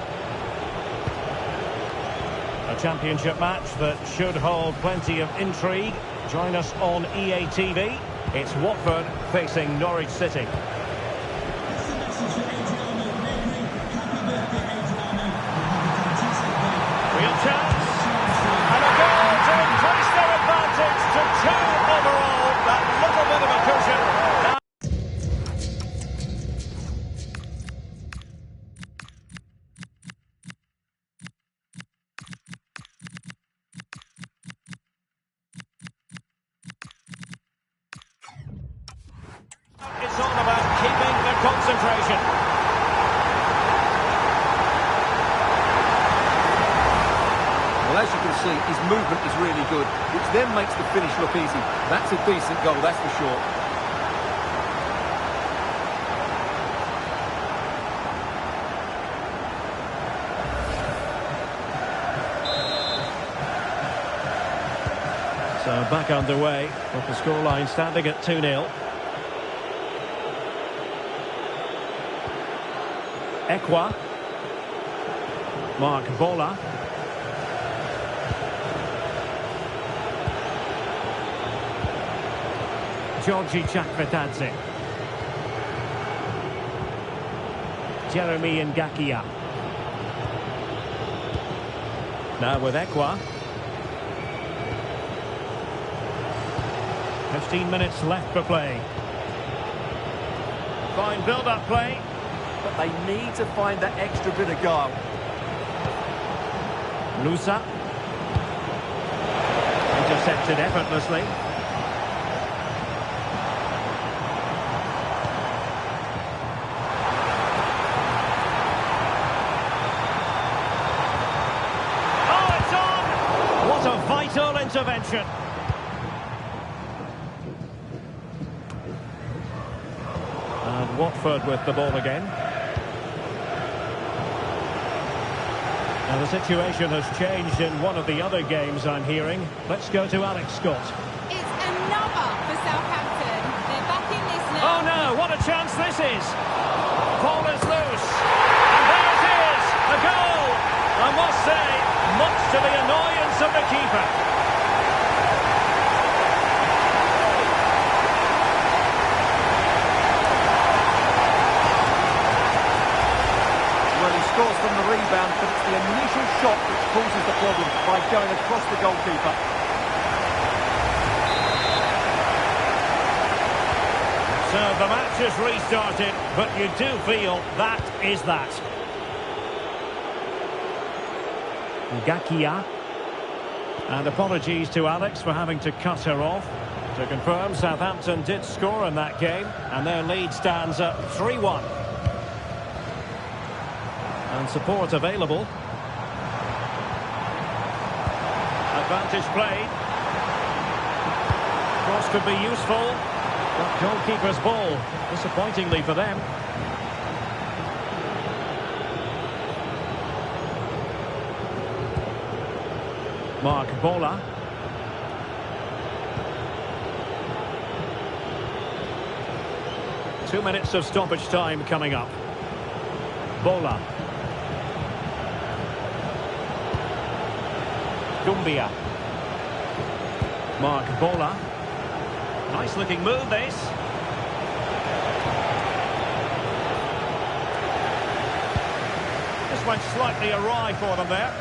A championship match that should hold plenty of intrigue. Join us on EA TV. It's Watford facing Norwich City. Real chance. And a goal to increase their advantage to 2 overall. That little bit of a cushion. It's all about keeping the concentration. Well, as you can see, his movement is really good, which then makes the finish look easy. That's a decent goal, that's for sure. So back underway with the scoreline standing at 2-0. Ekwa. Mark Bola. Georgi Chakvetadze. Jeremy Ngakia. Now with Ekwa. 15 minutes left for play. Fine build-up play. But they need to find that extra bit of guile. Nusa. Intercepted effortlessly. Oh, it's on! What a vital intervention. And Watford with the ball again. Now the situation has changed in one of the other games I'm hearing. Let's go to Alex Scott. It's another for Southampton. They're back in this now. Oh no, what a chance this is. Ball is loose. And there it is, a goal. I must say, much to the annoyance of the keeper. Scores from the rebound, but it's the initial shot which causes the problem by going across the goalkeeper. So the match has restarted, but you do feel that is that. Ngakia. And apologies to Alex for having to cut her off. To confirm, Southampton did score in that game, and their lead stands at 3-1. And support available. Advantage played. Cross could be useful. But goalkeeper's ball, disappointingly for them. Mark Bola. Two minutes of stoppage time coming up. Bola. Dumbia. Mark Bola. Nice looking move this. This went slightly awry for them there.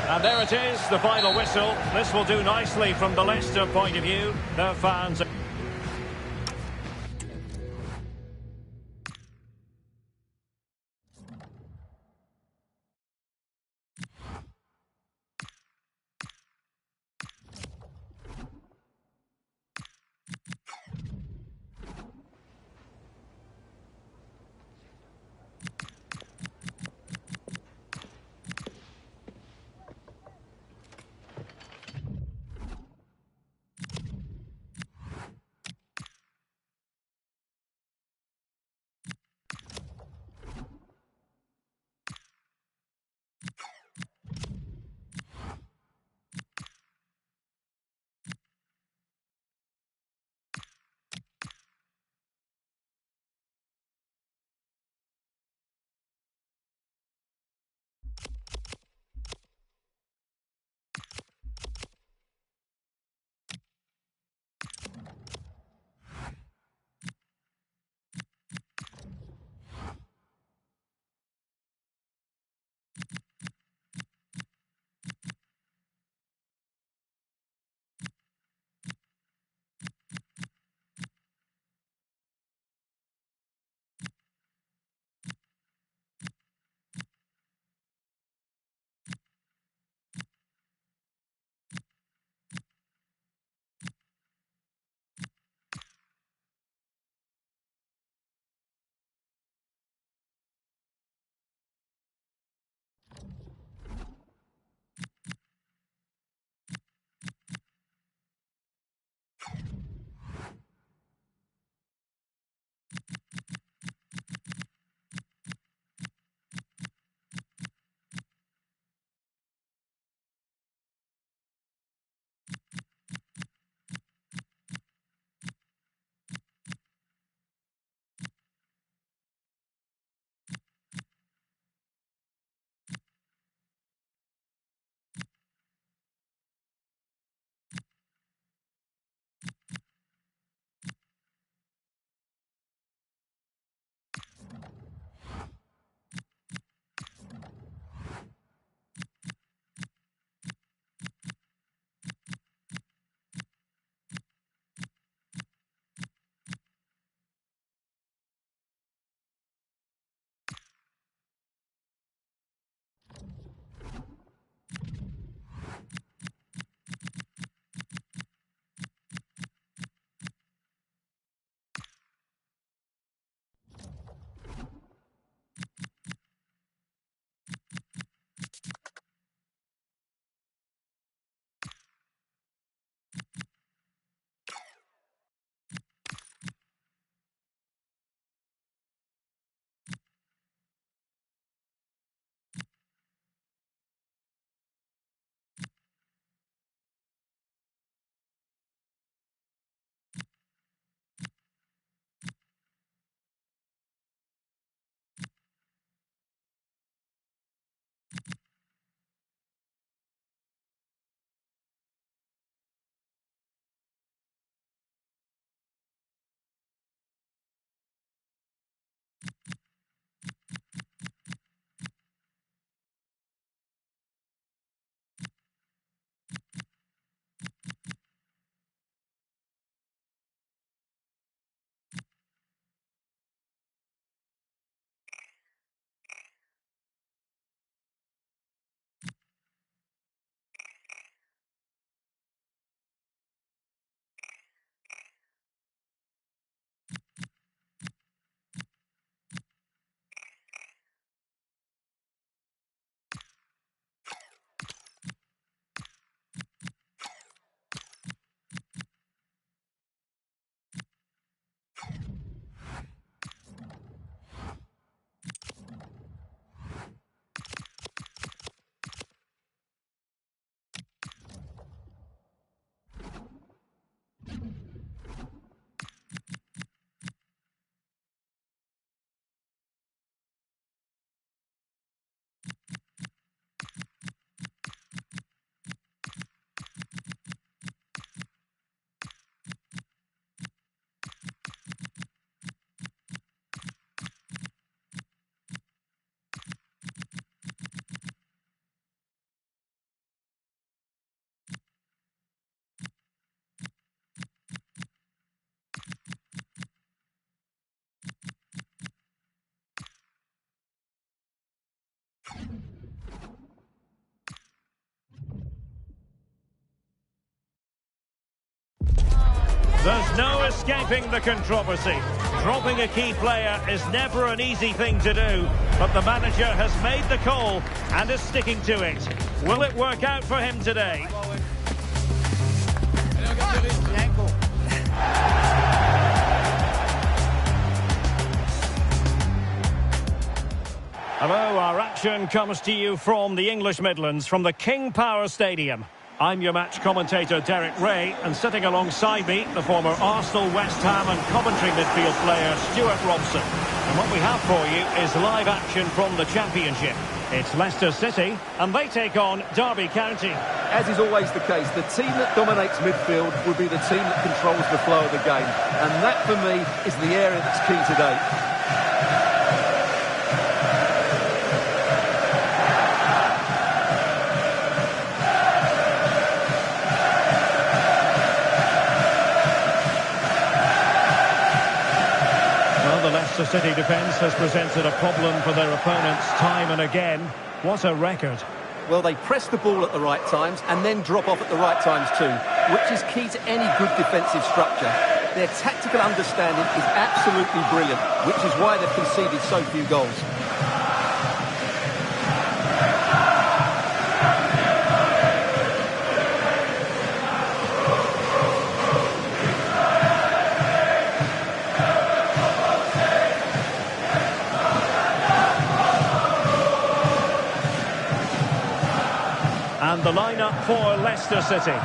And there it is, the final whistle. This will do nicely from the Leicester point of view. Their fans... There's no escaping the controversy. Dropping a key player is never an easy thing to do, but the manager has made the call and is sticking to it. Will it work out for him today? Hello, our action comes to you from the English Midlands, from the King Power Stadium. I'm your match commentator, Derek Ray, and sitting alongside me, the former Arsenal, West Ham and Coventry midfield player, Stuart Robson. And what we have for you is live action from the Championship. It's Leicester City, and they take on Derby County. As is always the case, the team that dominates midfield will be the team that controls the flow of the game. And that, for me, is the area that's key today. Leicester City defence has presented a problem for their opponents time and again. What a record. Well, they press the ball at the right times and then drop off at the right times too, which is key to any good defensive structure. Their tactical understanding is absolutely brilliant, which is why they've conceded so few goals. And the lineup for Leicester City.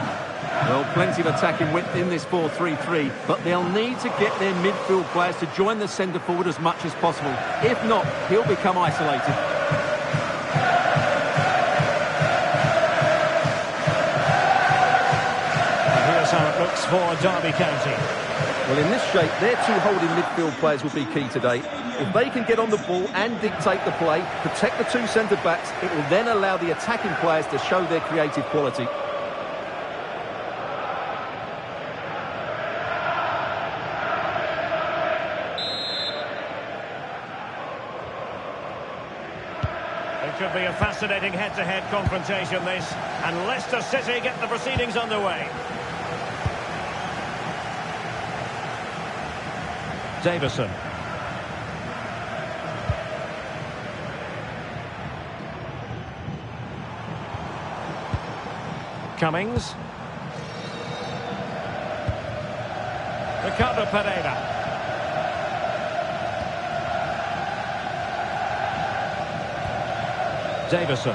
Well, plenty of attacking width in this 4-3-3, but they'll need to get their midfield players to join the centre forward as much as possible. If not, he'll become isolated. And here's how it looks for Derby County. Well, in this shape, their two holding midfield players will be key today. If they can get on the ball and dictate the play, protect the two centre-backs, it will then allow the attacking players to show their creative quality. It could be a fascinating head-to-head confrontation, this, and Leicester City get the proceedings underway. Davison. Cummings. Ricardo Pereira. Davison.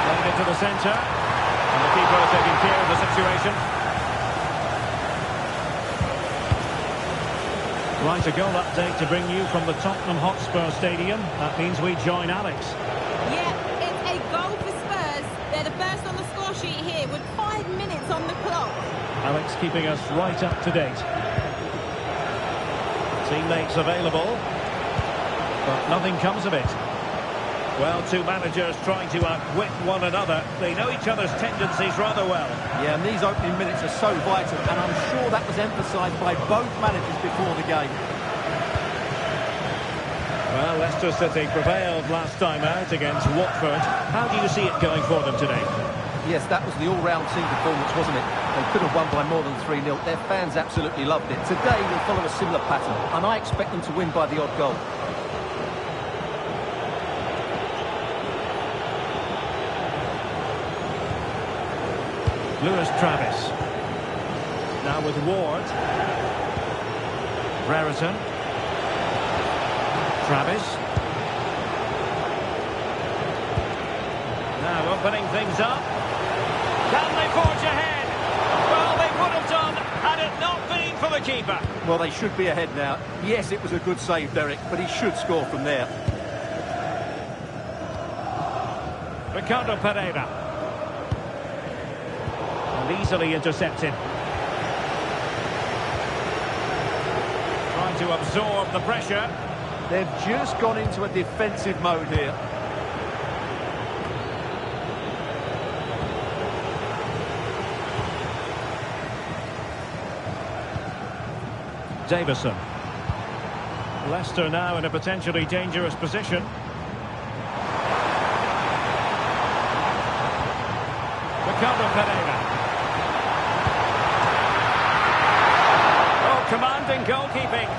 Played into the centre. And the keeper taking care of the situation. Right, a goal update to bring you from the Tottenham Hotspur Stadium. That means we join Alex. Yeah, it's a goal for Spurs. They're the first on the score sheet here with 5 minutes on the clock. Alex keeping us right up to date. Teammates available, but nothing comes of it. Well, two managers trying to outwit one another. They know each other's tendencies rather well. Yeah, and these opening minutes are so vital, and I'm sure that was emphasised by both managers before the game. Well, Leicester City prevailed last time out against Watford. How do you see it going for them today? Yes, that was the all-round team performance, wasn't it? They could have won by more than 3-0. Their fans absolutely loved it. Today, we'll follow a similar pattern, and I expect them to win by the odd goal. Lewis Travis. Now with Ward. Brereton. Travis. Now opening things up. Can they forge ahead? Well, they would have done had it not been for the keeper. Well, they should be ahead now. Yes, it was a good save, Derek, but he should score from there. Ricardo Pereira. And easily intercepted. Trying to absorb the pressure. They've just gone into a defensive mode here. Davison. Leicester now in a potentially dangerous position. Ricardo Pereira. Oh, commanding goalkeeping.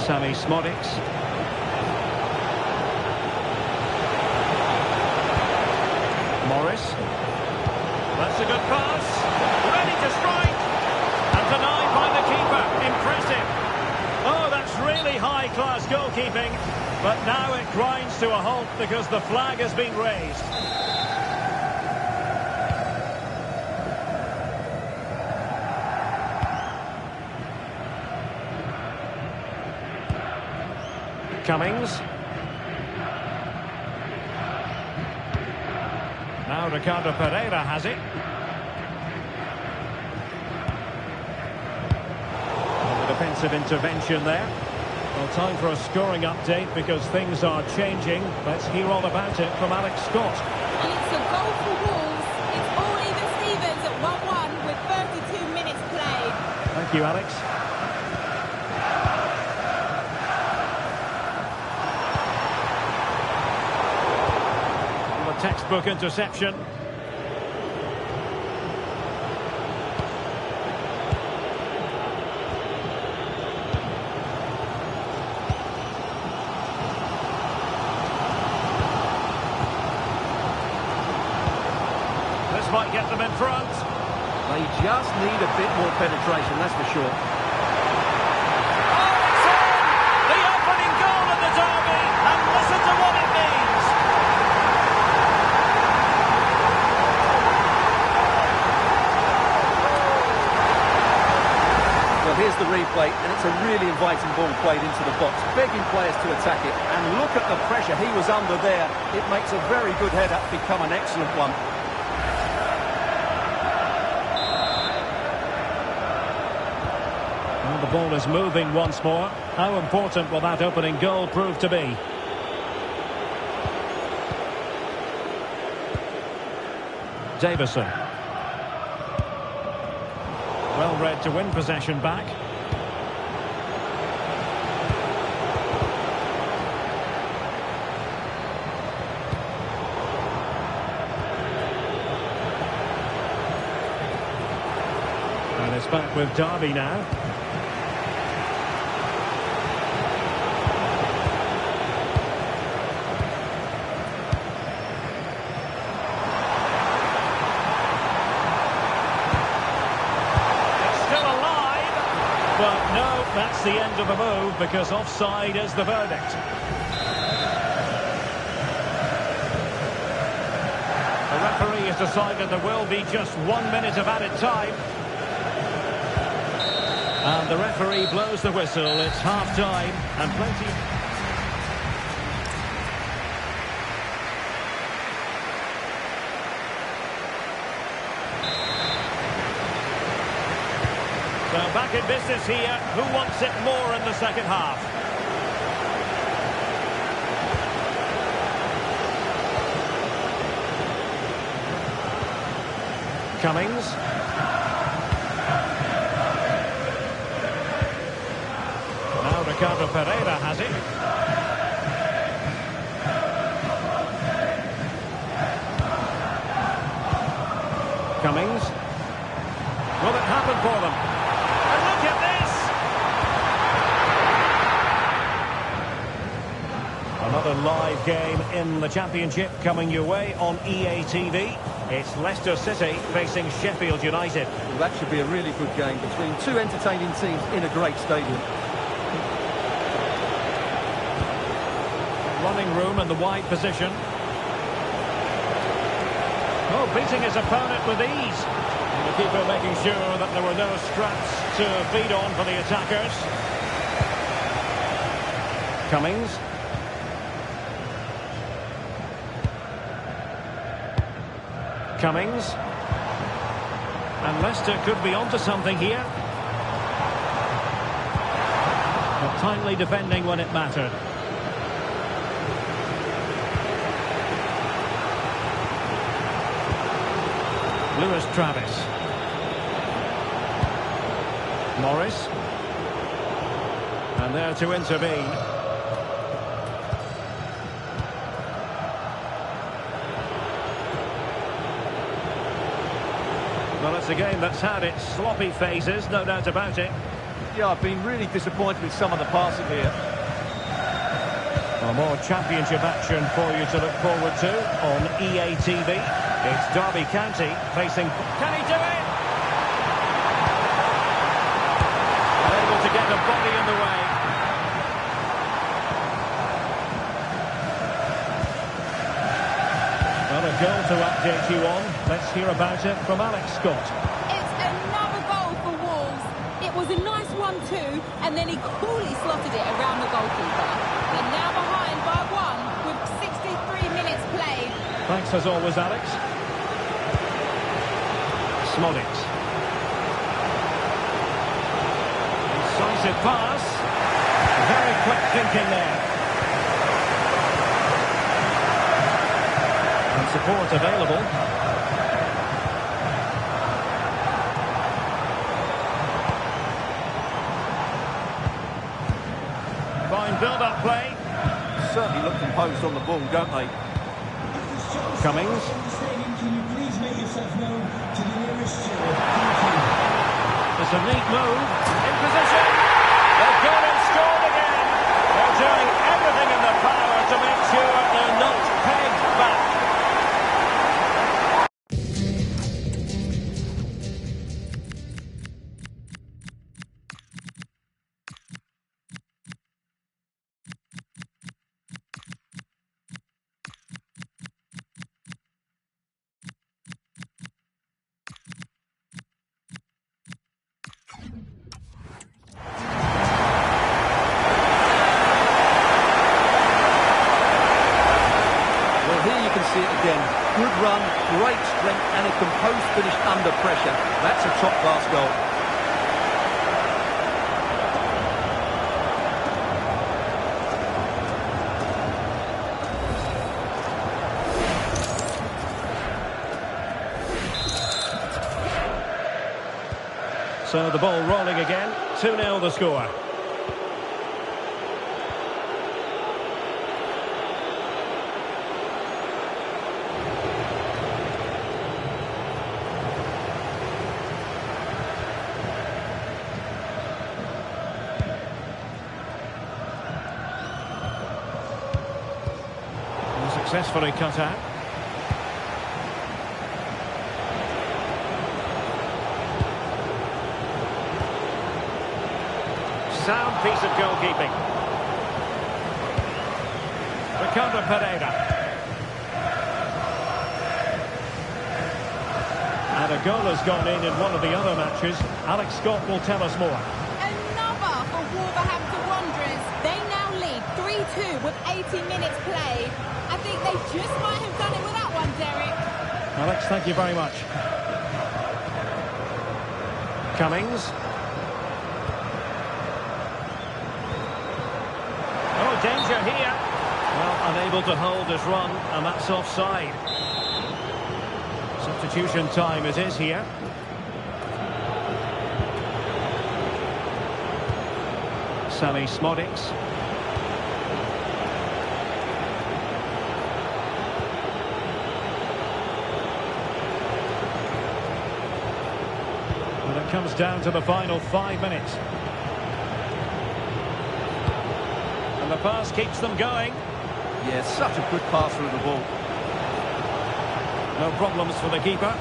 Sami Smodics. Morris. That's a good pass. Ready to strike. And denied by the keeper. Impressive. Oh, that's really high-class goalkeeping. But now it grinds to a halt because the flag has been raised. Cummings. Now Ricardo Pereira has it. And the defensive intervention there. Well, time for a scoring update because things are changing. Let's hear all about it from Alex Scott. And it's a goal for Wolves. It's all even Stevens at 1-1 with 32 minutes played. Thank you, Alex. A textbook interception. This might get them in front. They just need a bit more penetration, that's for sure. Oh, it's on! The opening goal of the derby, and listen to what it means. Well, here's the replay, and it's a really inviting ball played into the box, begging players to attack it. And look at the pressure he was under there. It makes a very good header become an excellent one. Well, the ball is moving once more. How important will that opening goal prove to be? Davison. Well read to win possession back. And it's back with Derby now. But no, that's the end of the move because offside is the verdict. The referee has decided there will be just 1 minute of added time. And the referee blows the whistle. It's half-time and plenty... So back in business here. Who wants it more in the second half? Cummings. Now Ricardo Pereira has it. Cummings. Will it happen for them? And look at this! Another live game in the Championship coming your way on EA TV. It's Leicester City facing Sheffield United. Well, that should be a really good game between two entertaining teams in a great stadium. Running room in the wide position. Oh, beating his opponent with ease. And the keeper making sure that there were no straps to feed on for the attackers. Cummings. Cummings. And Leicester could be onto something here. But timely defending when it mattered. Lewis Travis. Morris. And there to intervene. Well, it's a game that's had its sloppy phases, no doubt about it. Yeah, I've been really disappointed with some of the passing here. Well, more championship action for you to look forward to on EA TV. It's Derby County facing... Can he do it? Unable to get a body in the way. Well, a goal to update you on. Let's hear about it from Alex Scott. It's another goal for Wolves. It was a nice one too, and then he coolly slotted it around the goalkeeper. They're now behind by 1 with 63 minutes played. Thanks as always, Alex. Smodics. Incisive pass. Very quick thinking there. And support available. Fine build-up play. Certainly look composed on the ball, don't they? Cummings. Can you please make yourself known to the nearest chair? It's a neat move. In position. They've gone and scored again. They're doing everything in their power to make sure they're not pegged back. See it again. Good run, great strength and a composed finish under pressure. That's a top-class goal. So the ball rolling again. 2-0 the score. Successfully cut out. Sound piece of goalkeeping. Ricardo Pereira. And a goal has gone in one of the other matches. Alex Scott will tell us more. Another for Wolverhampton Wanderers. They now lead 3-2 with 80 minutes played. I think they just might have done it with that one, Derek. Alex, thank you very much. Cummings. Oh, danger here. Well, unable to hold his run, and that's offside. Substitution time it is here. Sally Smodics. Comes down to the final 5 minutes. And the pass keeps them going. Yeah, such a good pass through the ball. No problems for the keeper.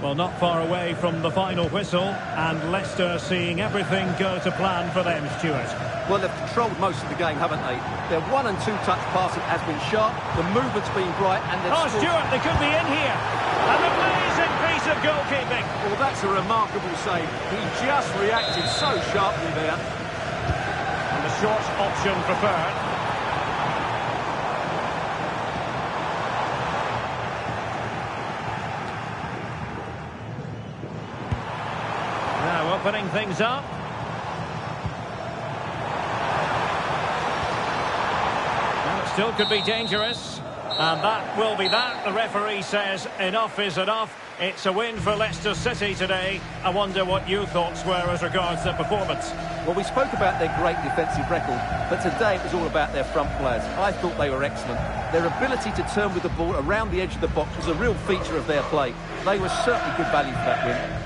Well, not far away from the final whistle, and Leicester seeing everything go to plan for them, Stuart. Well, they've controlled most of the game, haven't they? Their 1- and 2-touch passing has been sharp, the movement's been bright, and they've... Oh, Stuart, they could be in here. An amazing piece of goalkeeping. Well, that's a remarkable save. He just reacted so sharply there. And the short option preferred. Now opening things up. And it still could be dangerous. And that will be that. The referee says enough is enough. It's a win for Leicester City today. I wonder what your thoughts were as regards their performance. Well, we spoke about their great defensive record, but today it was all about their front players. I thought they were excellent. Their ability to turn with the ball around the edge of the box was a real feature of their play. They were certainly good value for that win.